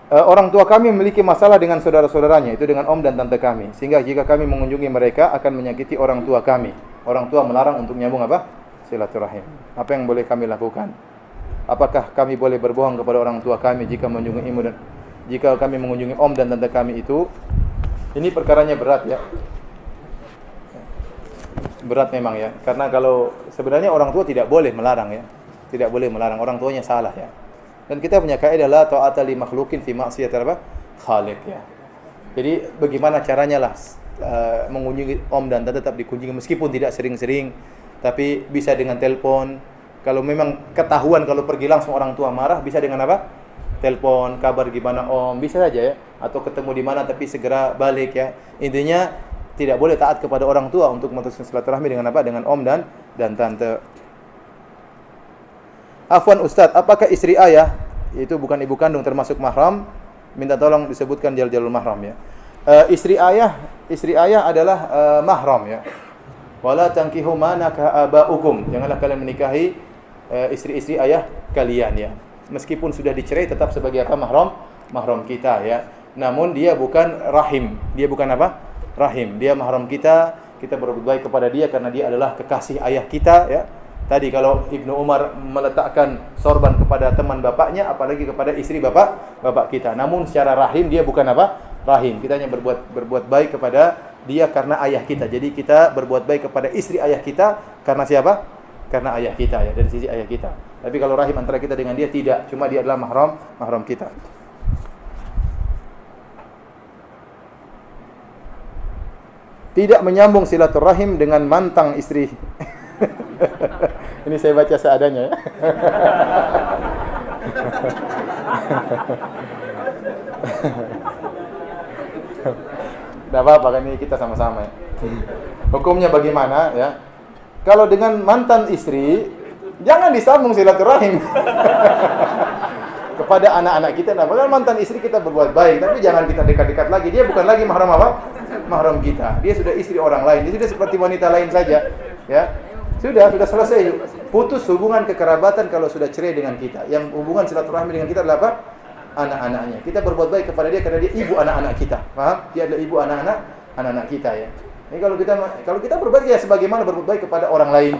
Orang tua kami memiliki masalah dengan saudara-saudaranya, itu dengan om dan tante kami. Sehingga jika kami mengunjungi mereka akan menyakiti orang tua kami. Orang tua melarang untuk nyambung apa? Silaturahim. Apa yang boleh kami lakukan? Apakah kami boleh berbohong kepada orang tua kami jika mengunjungi ibu dan jika kami mengunjungi om dan tante kami itu? Ini perkaranya berat ya. Berat memang ya. Karena kalau sebenarnya orang tua tidak boleh melarang ya. Tidak boleh melarang, orang tuanya salah ya. Dan kita punya kaidah la ta'ata li makhluqin fi ma'siyatil khaliq ya. Jadi bagaimana caranya lah mengunjungi om dan tante tetap dikunjungi meskipun tidak sering-sering, tapi bisa dengan telepon. Kalau memang ketahuan kalau pergi langsung orang tua marah, bisa dengan apa? Telepon, kabar gimana om, bisa saja ya. Atau ketemu di mana tapi segera balik ya. Intinya tidak boleh taat kepada orang tua untuk memutuskan silaturahmi dengan apa? Dengan om dan tante. Afwan Ustaz, apakah istri ayah, itu bukan ibu kandung termasuk mahram? Minta tolong disebutkan jalur mahram ya. Istri ayah adalah mahram ya. Wala tankihu ma nakaha abaukum. Janganlah kalian menikahi istri-istri ayah kalian ya. Meskipun sudah dicerai tetap sebagai apa? Mahram kita ya. Namun dia bukan rahim. Dia bukan apa? Rahim. Dia mahram kita. Kita berbuat baik kepada dia karena dia adalah kekasih ayah kita ya. Tadi kalau Ibnu Umar meletakkan sorban kepada teman bapaknya, apalagi kepada istri bapak kita. Namun secara rahim dia bukan apa? Rahim. Kita hanya berbuat baik kepada dia karena ayah kita. Jadi kita berbuat baik kepada istri ayah kita karena siapa? Karena ayah kita ya, dari sisi ayah kita. Tapi kalau rahim antara kita dengan dia tidak, cuma dia adalah mahram kita. Tidak menyambung silaturahim dengan mantan istri. Ini saya baca seadanya ya. Tidak apa-apa kan ini kita sama-sama ya. Hukumnya bagaimana ya? Kalau dengan mantan istri jangan disambung silaturahim. Kepada anak-anak kita, nah padahal mantan istri kita berbuat baik, tapi jangan kita dekat-dekat lagi. Dia bukan lagi mahram apa? Mahram kita. Dia sudah istri orang lain. Dia sudah seperti wanita lain saja, ya. Sudah selesai. Putus hubungan kekerabatan kalau sudah cerai dengan kita. Yang hubungan silaturahmi dengan kita adalah apa? Anak-anaknya. Kita berbuat baik kepada dia karena dia ibu anak-anak kita. Paham? Dia adalah ibu anak-anak kita ya. Ini kalau kita berbuat ya sebagaimana berbuat baik kepada orang lain,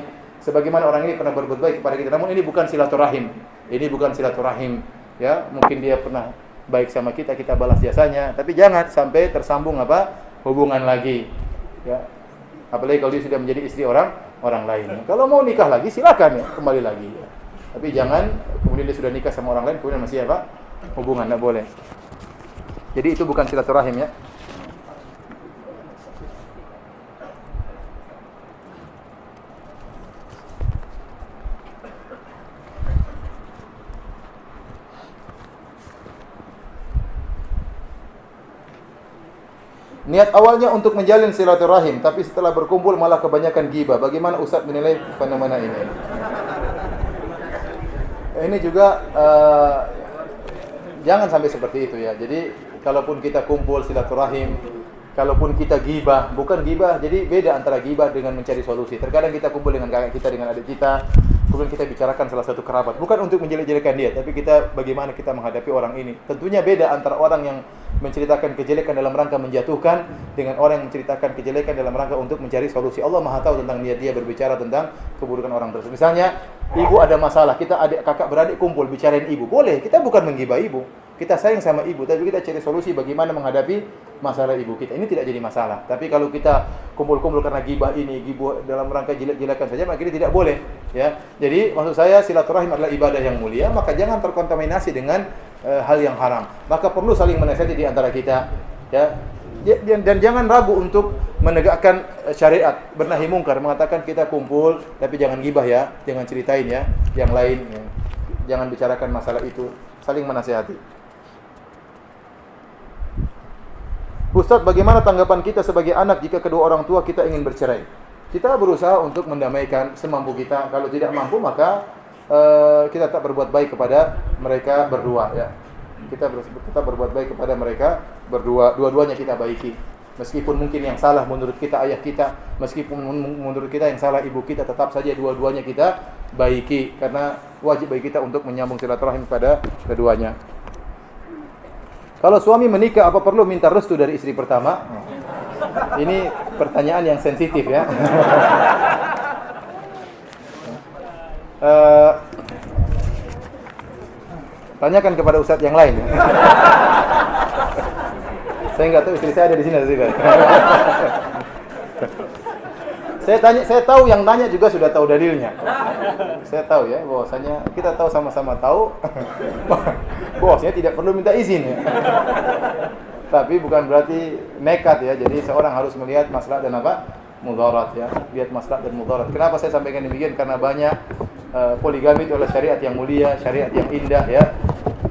sebagaimana orang ini pernah berbuat baik kepada kita. Namun ini bukan silaturahim. Ini bukan silaturahim. Ya, mungkin dia pernah baik sama kita, kita balas jasanya, tapi jangan sampai tersambung apa? Hubungan lagi. Ya. Apalagi kalau dia sudah menjadi istri orang lain. Kalau mau nikah lagi silakan ya, kembali lagi ya. Tapi jangan kemudian dia sudah nikah sama orang lain kemudian masih apa? Hubungan, enggak boleh. Jadi itu bukan silaturahim ya. Niat awalnya untuk menjalin silaturahim, tapi setelah berkumpul malah kebanyakan ghibah. Bagaimana Ustaz menilai fenomena ini? Ini juga jangan sampai seperti itu ya. Jadi kalaupun kita kumpul silaturahim, kalaupun kita gibah, bukan gibah, jadi beda antara gibah dengan mencari solusi. Terkadang kita kumpul dengan kakak kita, dengan adik kita, kemudian kita bicarakan salah satu kerabat, bukan untuk menjelek-jelekan dia, tapi kita bagaimana kita menghadapi orang ini. Tentunya beda antara orang yang menceritakan kejelekan dalam rangka menjatuhkan dengan orang yang menceritakan kejelekan dalam rangka untuk mencari solusi. Allah Maha tahu tentang niat dia berbicara tentang keburukan orang tersebut. Misalnya, ibu ada masalah, kita adik kakak beradik kumpul bicarain ibu, boleh. Kita bukan menggibah ibu, kita sayang sama ibu, tapi kita cari solusi bagaimana menghadapi masalah ibu kita. Ini tidak jadi masalah. Tapi kalau kita kumpul-kumpul karena gibah ini, gibah dalam rangka jelek-jelekan saja, maka ini tidak boleh. Ya. Jadi maksud saya silaturahim adalah ibadah yang mulia, maka jangan terkontaminasi dengan hal yang haram. Maka perlu saling menasihati di antara kita. Ya. Dan jangan ragu untuk menegakkan syariat, bernahi mungkar, mengatakan kita kumpul, tapi jangan gibah ya, jangan ceritain ya, yang lain. Ya. Jangan bicarakan masalah itu, saling menasihati. Ustaz, bagaimana tanggapan kita sebagai anak jika kedua orang tua kita ingin bercerai? Kita berusaha untuk mendamaikan semampu kita. Kalau tidak mampu, maka kita tak berbuat baik kepada mereka berdua. Ya. Kita tetap berbuat baik kepada mereka berdua. Dua-duanya kita baiki. Meskipun mungkin yang salah menurut kita ayah kita, meskipun menurut kita yang salah ibu kita, tetap saja dua-duanya kita baiki. Karena wajib bagi kita untuk menyambung silaturahim kepada keduanya. Kalau suami menikah, apa perlu minta restu dari istri pertama? Ini pertanyaan yang sensitif ya. Tanyakan kepada ustadz yang lain. Ya. Saya nggak tahu istri saya ada di sini. Saya tahu yang tanya juga sudah tahu dalilnya. Saya tahu ya, bahwasanya kita tahu sama-sama tahu, bahwasanya tidak perlu minta izin ya. Tapi bukan berarti nekat ya. Jadi seorang harus melihat maslahat dan apa? Mudarat ya. Lihat maslahat dan mudarat. Kenapa saya sampaikan demikian? Karena banyak poligami itu adalah syariat yang mulia, syariat yang indah ya.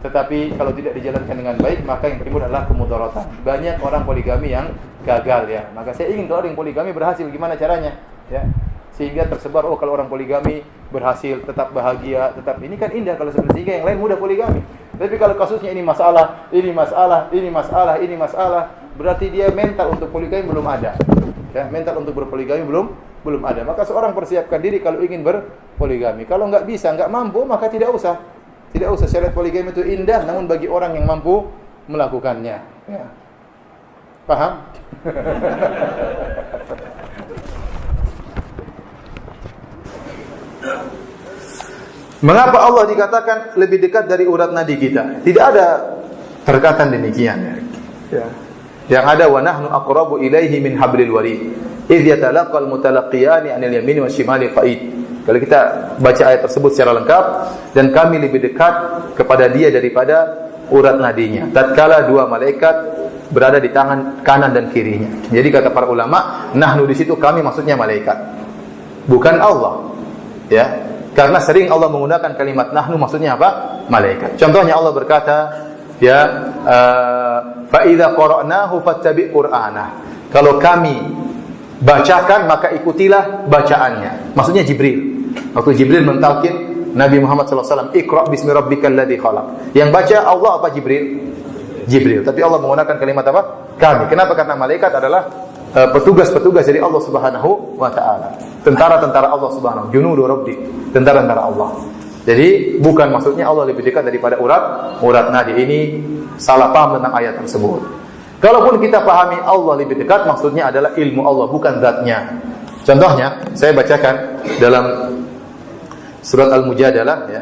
Tetapi kalau tidak dijalankan dengan baik, maka yang timbul adalah kemudaratan. Banyak orang poligami yang gagal ya. Maka saya ingin kalau orang yang poligami berhasil, gimana caranya? Ya. Sehingga tersebar, oh kalau orang poligami berhasil, tetap bahagia, tetap ini kan indah kalau seperti sehingga yang lain mudah poligami. Tapi kalau kasusnya ini masalah, ini masalah, ini masalah, ini masalah, berarti dia mental untuk poligami belum ada. Ya, mental untuk berpoligami belum ada. Maka seorang persiapkan diri kalau ingin berpoligami. Kalau enggak bisa, enggak mampu, maka tidak usah. Tidak usah. Syariat poligami itu indah, namun bagi orang yang mampu melakukannya. Ya. Paham? Mengapa Allah dikatakan lebih dekat dari urat nadi kita? Tidak ada perkataan demikian. Ya. Yang ada wa nahnu aqrabu ilaihi min hablil warid. Idz yatalaqal mutalaqiyani 'anil yamini wasyimali qa'id. Kalau kita baca ayat tersebut secara lengkap, dan kami lebih dekat kepada dia daripada urat nadinya. Tatkala dua malaikat berada di tangan kanan dan kirinya. Jadi kata para ulama, nahnu di situ kami maksudnya malaikat. Bukan Allah. Ya. Karena sering Allah menggunakan kalimat nahnu maksudnya apa? Malaikat. Contohnya Allah berkata, ya, fa idza qara'nahu fattabi' qur'anah. Kalau kami bacakan maka ikutilah bacaannya. Maksudnya Jibril. Waktu Jibril mentalkin Nabi Muhammad SAW, Iqra' bismi rabbikal ladzi khalaq. Yang baca Allah apa Jibril? Jibril. Tapi Allah menggunakan kalimat apa? Kami. Kenapa? Karena malaikat adalah petugas-petugas dari Allah Subhanahu wa taala. Tentara-tentara Allah Subhanahu, junudu rabbi, tentara-tentara Allah. Jadi bukan maksudnya Allah lebih dekat daripada urat nadi. Ini salah paham tentang ayat tersebut. Kalaupun kita pahami Allah lebih dekat, maksudnya adalah ilmu Allah, bukan zatnya. Contohnya, saya bacakan dalam surat Al-Mujadalah ya.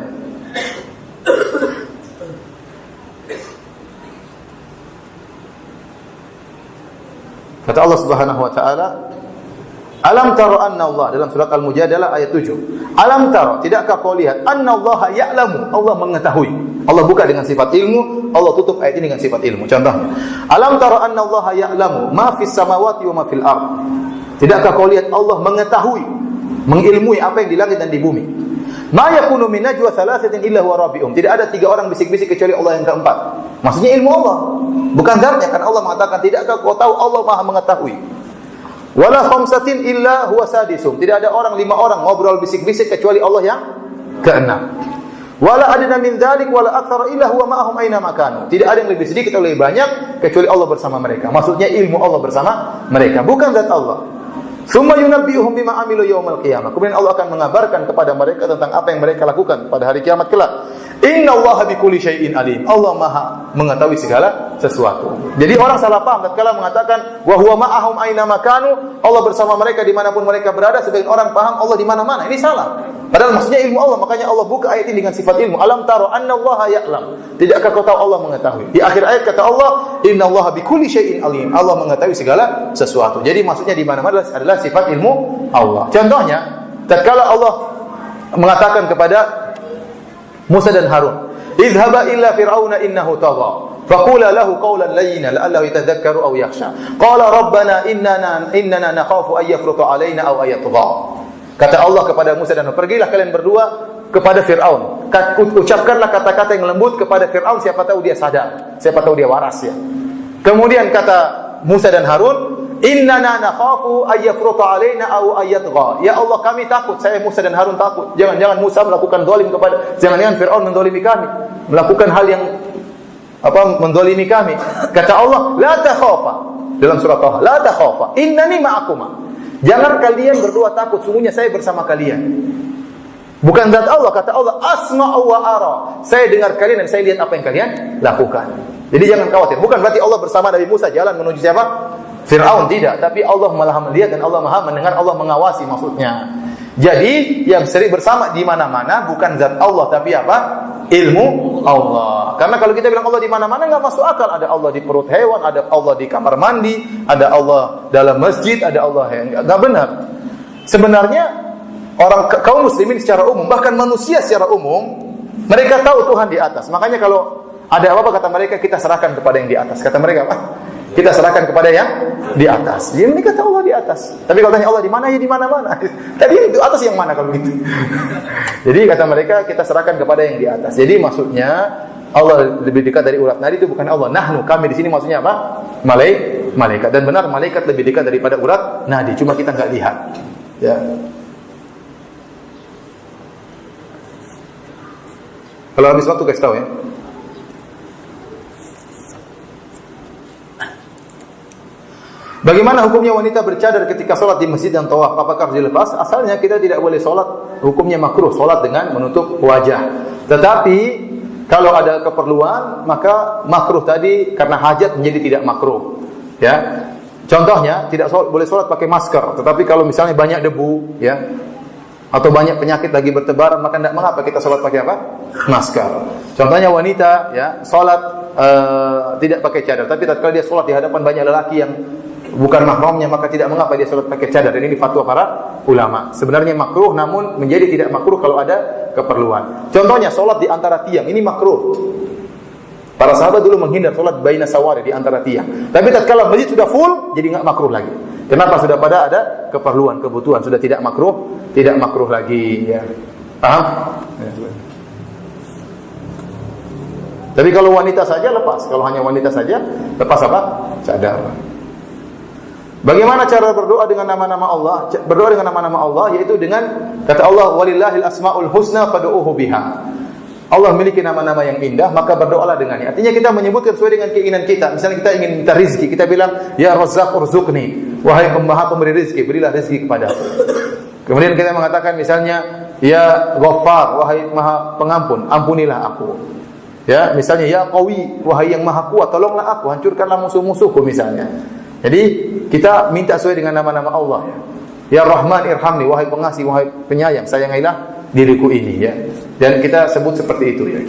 Kata Allah Subhanahu wa taala, alam taro anna Allah, dalam surat Al-Mujadalah ayat 7. Alam taro, tidakkah kau lihat anna Allah ya'lamu, Allah mengetahui. Allah buka dengan sifat ilmu, Allah tutup ayat ini dengan sifat ilmu. Contohnya, alam taro anna Allah ya'lamu ma fis samawati wa ma fil ard. Tidakkah kau lihat Allah mengetahui, mengilmui apa yang di langit dan di bumi. Ma yakunu min najwa thalathatin illa huwa rabi'um. Tidak ada tiga orang bisik-bisik kecuali Allah yang keempat. Maksudnya ilmu Allah, bukan zatnya. Kan Allah mengatakan, tidakkah kau tahu Allah Maha mengetahui. Wala khamsatin illa huwa sadisum. Tidak ada orang, 5 orang ngobrol bisik-bisik kecuali Allah yang keenam. Wala adna min dzalik wala aktsara illa huwa ma'ahum aina ma kanu. Tidak ada yang lebih sedikit atau lebih banyak kecuali Allah bersama mereka. Maksudnya ilmu Allah bersama mereka, bukan zat Allah. Summa yunabbi'uhum bima amilu yaumal qiyamah. Kemudian Allah akan mengabarkan kepada mereka tentang apa yang mereka lakukan pada hari kiamat kelak. Innallaha bikulli syai'in alim. Allah Maha mengetahui segala sesuatu. Jadi orang salah paham tatkala mengatakan wa huwa ma'ahum aina ma kanu, Allah bersama mereka dimanapun mereka berada. Sebagian orang paham Allah di mana-mana. Ini salah. Padahal maksudnya ilmu Allah, makanya Allah buka ayat ini dengan sifat ilmu. Alam taro annallaha ya'lam. Tidakkah kau tahu Allah mengetahui? Di akhir ayat kata Allah, innallaha bikulli syai'in alim. Allah mengetahui segala sesuatu. Jadi maksudnya di mana-mana adalah sifat ilmu Allah. Contohnya, tatkala Allah mengatakan kepada Musa dan Harun, idhaba illa fir'auna innahu tagha. Faqula lahu qawlan layyinan la'allahu yatadhakkaru aw yakhsha. Qala rabbana innana nakhafu an yafruta alaina aw ayatgha. Kata Allah kepada Musa dan Harun, pergilah kalian berdua kepada Fir'aun. Ucapkanlah kata-kata yang lembut kepada Fir'aun, siapa tahu dia sadar, siapa tahu dia waras ya. Kemudian kata Musa dan Harun, innana nakhafu ayyafruta alaina aw ayatgha. Ya Allah, kami takut, saya Musa dan Harun takut. Jangan-jangan Musa melakukan zalim kepada, jangan-jangan Fir'aun mendolimi kami, melakukan hal yang mendolimi kami. Kata Allah, la takhafa. Dalam surah Taha, la takhafa, innani ma'akuma. Jangan kalian berdua takut, sungguhnya saya bersama kalian. Bukan zat Allah, kata Allah, asma'u wa ara. Saya dengar kalian dan saya lihat apa yang kalian lakukan. Jadi jangan khawatir. Bukan berarti Allah bersama Nabi Musa jalan menuju siapa? Fir'aun, tidak. Tapi Allah malah melihat dan Allah maha mendengar, Allah mengawasi maksudnya. Jadi yang sering bersama di mana-mana bukan zat Allah, tapi apa? Ilmu Allah. Karena kalau kita bilang Allah di mana-mana enggak masuk akal. Ada Allah di perut hewan, ada Allah di kamar mandi, ada Allah dalam masjid, ada Allah yang enggak benar. Sebenarnya orang kaum muslimin secara umum, bahkan manusia secara umum, mereka tahu Tuhan di atas. Makanya kalau ada apa-apa kata mereka, kita serahkan kepada yang di atas. Kata mereka apa? Kita serahkan kepada yang di atas. Jadi mereka tahu Allah di atas. Tapi kalau tanya Allah di mana, ya di mana-mana. Tadi itu atas yang mana kalau gitu? Jadi kata mereka, kita serahkan kepada yang di atas. Jadi maksudnya Allah lebih dekat dari urat nadi itu bukan Allah. Nahnu, kami di sini maksudnya apa? Malaikat. Dan benar malaikat lebih dekat daripada urat nadi. Cuma kita enggak lihat. Ya. Kalau habis waktu kasih tahu ya. Bagaimana hukumnya wanita bercadar ketika sholat di masjid dan tawaf? Apakah harus dilepas? Asalnya kita tidak boleh sholat, hukumnya makruh, sholat dengan menutup wajah. Tetapi kalau ada keperluan, maka makruh tadi karena hajat menjadi tidak makruh. Ya, contohnya tidak boleh sholat pakai masker. Tetapi kalau misalnya banyak debu, ya, atau banyak penyakit lagi bertebaran, maka tidak mengapa kita sholat pakai apa? Masker. Contohnya wanita, ya, sholat tidak pakai cadar. Tapi tatkala dia sholat di hadapan banyak lelaki yang bukan mahramnya, maka tidak mengapa dia sholat pakai cadar. Ini fatwa para ulama. Sebenarnya makruh, namun menjadi tidak makruh kalau ada keperluan. Contohnya sholat di antara tiang, ini makruh. Para sahabat dulu menghindar sholat baina sawari, di antara tiang. Tapi tatkala masjid sudah full, jadi enggak makruh lagi. Kenapa? Sudah pada ada keperluan, kebutuhan, sudah tidak makruh lagi. Ya. Paham? Ya. Tapi kalau wanita saja lepas. Kalau hanya wanita saja lepas apa? Cadar. Bagaimana cara berdoa dengan nama-nama Allah? Berdoa dengan nama-nama Allah yaitu dengan kata Allah, walillahil asmaul husna fad'uuhu biha. Allah memiliki nama-nama yang indah, maka berdoalah dengannya. Artinya kita menyebutkan sesuai dengan keinginan kita. Misalnya kita ingin minta rizki, kita bilang, ya Razzaq urzuqni, wahai Maha pemberi rizki, berilah rizki kepadaku. Kemudian kita mengatakan misalnya, ya Ghaffar, wahai Maha pengampun, ampunilah aku. Ya, misalnya ya Qawi, wahai yang Maha kuat, tolonglah aku, hancurkanlah musuh-musuhku misalnya. Jadi kita minta sesuai dengan nama-nama Allah ya. Ya Rahman irhamni, wahai pengasih, wahai penyayang, sayangilah diriku ini ya. Dan kita sebut seperti itu ya.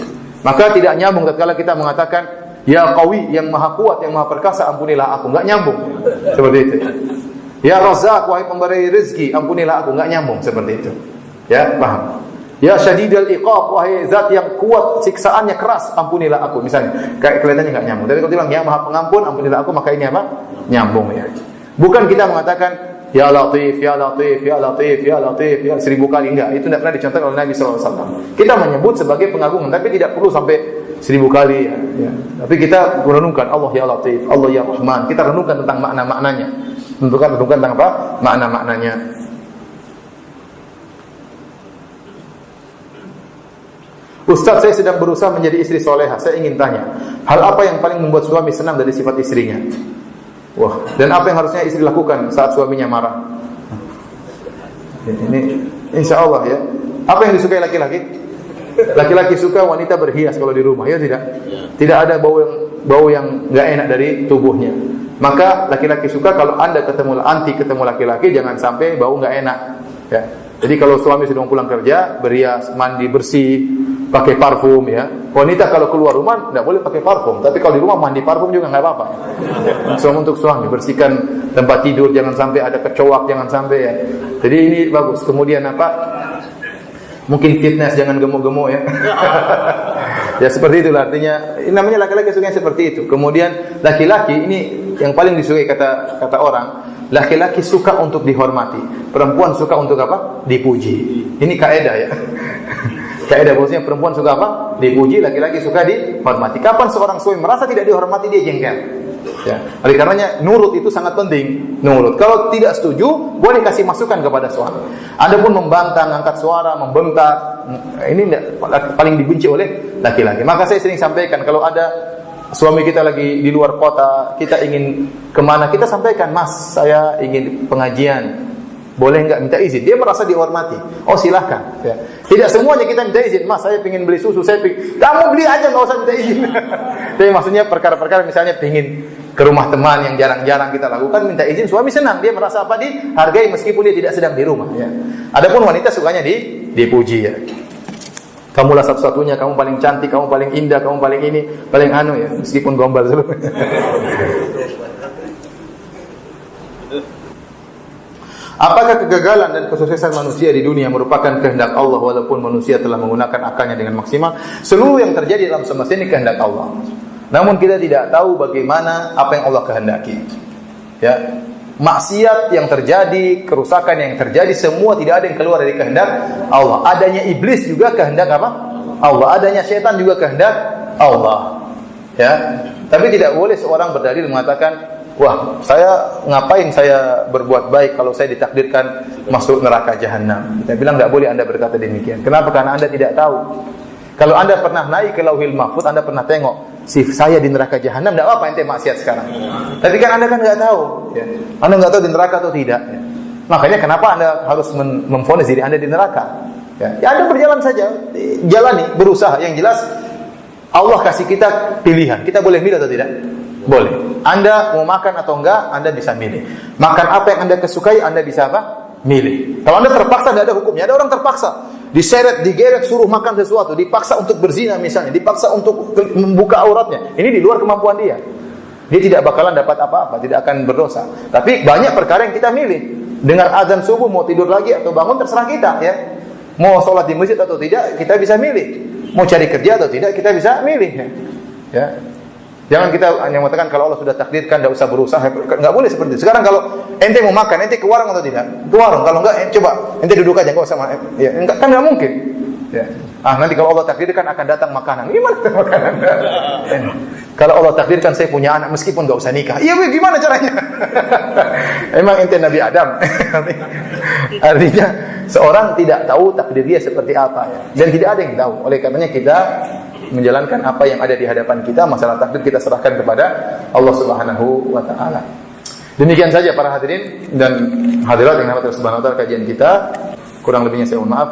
Maka tidak nyambung tatkala kita mengatakan ya Qawi, yang Maha kuat, yang Maha perkasa, ampunilah aku. Enggak nyambung. Seperti itu. Ya Razzaq, wahai pemberi rezeki, ampunilah aku. Enggak nyambung seperti itu. Ya, paham? Ya Syadidul Iqab, wahai zat yang kuat, siksaannya keras, ampunilah aku. Misalnya, kayak kelihatannya enggak nyambung. Tapi kalau bilang ya Maha Pengampun, ampunilah aku, maka ini apa? Nyambung ya. Bukan kita mengatakan ya Latif, ya Latif, ya Latif, ya Latif, ya 1000 kali, enggak. Itu tidak pernah dicontohkan oleh Nabi SAW. Kita menyebut sebagai pengagungan, tapi tidak perlu sampai 1000 kali ya. Tapi kita merenungkan Allah ya Latif, Allah ya Rahman. Kita renungkan tentang makna-maknanya. Renungkan tentang apa? Makna-maknanya. Ustaz, saya sedang berusaha menjadi istri soleha. Saya ingin tanya, hal apa yang paling membuat suami senang dari sifat istrinya? Wah, dan apa yang harusnya istri lakukan saat suaminya marah? Ini insya Allah ya. Apa yang disukai laki-laki? Laki-laki suka wanita berhias kalau di rumah, ya tidak? Tidak ada bau yang nggak enak dari tubuhnya. Maka laki-laki suka kalau Anda ketemu laki-laki, jangan sampai bau nggak enak. Ya. Jadi kalau suami sudah pulang kerja, berhias, mandi bersih, pakai parfum, ya. Wanita kalau keluar rumah nggak boleh pakai parfum, tapi kalau di rumah mandi parfum juga nggak apa-apa. Semua untuk suami, bersihkan tempat tidur, jangan sampai ada kecoak, jangan sampai ya. Jadi ini bagus. Kemudian apa? Mungkin fitness, jangan gemuk-gemuk ya. Ya seperti itulah artinya. Ini namanya laki-laki suka seperti itu. Kemudian laki-laki ini yang paling disukai kata orang. Laki-laki suka untuk dihormati. Perempuan suka untuk apa? Dipuji. Ini kaidah ya. Kaidah bahwasanya perempuan suka apa? Dipuji, laki-laki suka dihormati. Kapan seorang suami merasa tidak dihormati, dia jengkel. Ya. Oleh karenanya nurut itu sangat penting. Nurut. Kalau tidak setuju, boleh kasih masukan kepada suami. Anda pun membantah, angkat suara, membentak. Ini paling dibenci oleh laki-laki. Maka saya sering sampaikan, kalau ada suami kita lagi di luar kota, kita ingin kemana, kita sampaikan, Mas, saya ingin pengajian. Boleh enggak minta izin? Dia merasa dihormati. Oh silahkan. Ya. Tidak semuanya kita minta izin. Mas, saya ingin beli susu. Kamu beli aja, nggak usah minta izin. Tapi maksudnya perkara-perkara misalnya ingin ke rumah teman yang jarang-jarang kita lakukan, minta izin, suami senang. Dia merasa apa? Dihargai meskipun dia tidak sedang di rumah. Ya. Adapun wanita sukanya dipuji. Ya. Kamulah satu-satunya, kamu paling cantik, kamu paling indah, kamu paling ini, paling anu ya. Meskipun gombal dulu. Apakah kegagalan dan kesuksesan manusia di dunia merupakan kehendak Allah walaupun manusia telah menggunakan akalnya dengan maksimal? Seluruh yang terjadi dalam semesta ini kehendak Allah. Namun kita tidak tahu bagaimana apa yang Allah kehendaki. Ya. Maksiat yang terjadi, kerusakan yang terjadi, semua tidak ada yang keluar dari kehendak Allah. Adanya iblis juga kehendak apa? Allah. Adanya setan juga kehendak Allah. Ya. Tapi tidak boleh seorang berdalil mengatakan, wah, saya ngapain saya berbuat baik kalau saya ditakdirkan masuk neraka jahanam. Kita bilang tidak boleh Anda berkata demikian. Kenapa? Karena Anda tidak tahu. Kalau Anda pernah naik ke Lauhil Mahfuz, Anda pernah tengok saya di neraka jahanam, tidak apa ente maksiat sekarang. Tapi kan Anda kan nggak tahu. Ya. Anda nggak tahu di neraka atau tidak. Ya. Makanya kenapa Anda harus memvonis diri Anda di neraka? Ya, Anda berjalan saja, jalani, berusaha. Yang jelas Allah kasih kita pilihan. Kita boleh milih atau tidak? Boleh. Anda mau makan atau enggak, Anda bisa milih. Makan apa yang Anda kesukai, Anda bisa apa? Milih. Kalau Anda terpaksa, tidak ada hukumnya. Ada orang terpaksa, diseret, digeret, suruh makan sesuatu, dipaksa untuk berzina misalnya, dipaksa untuk membuka auratnya. Ini di luar kemampuan dia. Dia tidak bakalan dapat apa-apa, tidak akan berdosa. Tapi banyak perkara yang kita milih. Dengar azan subuh, mau tidur lagi atau bangun, terserah kita. Ya. Mau sholat di masjid atau tidak, kita bisa milih. Mau cari kerja atau tidak, kita bisa milih. Ya. Jangan kita hanya mengatakan kalau Allah sudah takdirkan, tidak usah berusaha. Enggak boleh seperti itu. Sekarang kalau ente mau makan, ente ke warung atau tidak? Ke warung. Kalau enggak, coba ente duduk aja, enggak usah makan. Ya, enggak, kan enggak mungkin. Ya. Nanti kalau Allah takdirkan akan datang makanan. Gimana makanan? Kalau Allah takdirkan saya punya anak meskipun enggak usah nikah. Iya, gimana caranya? Emang ente Nabi Adam. Artinya seorang tidak tahu takdir dia seperti apa ya. Dan tidak ada yang tahu. Oleh karenanya kita menjalankan apa yang ada di hadapan kita, masalah takdir kita serahkan kepada Allah Subhanahu wa taala. Demikian saja para hadirin dan hadirat yang dirahmati Allah Subhanahu wa taala kajian kita. Kurang lebihnya saya mohon maaf.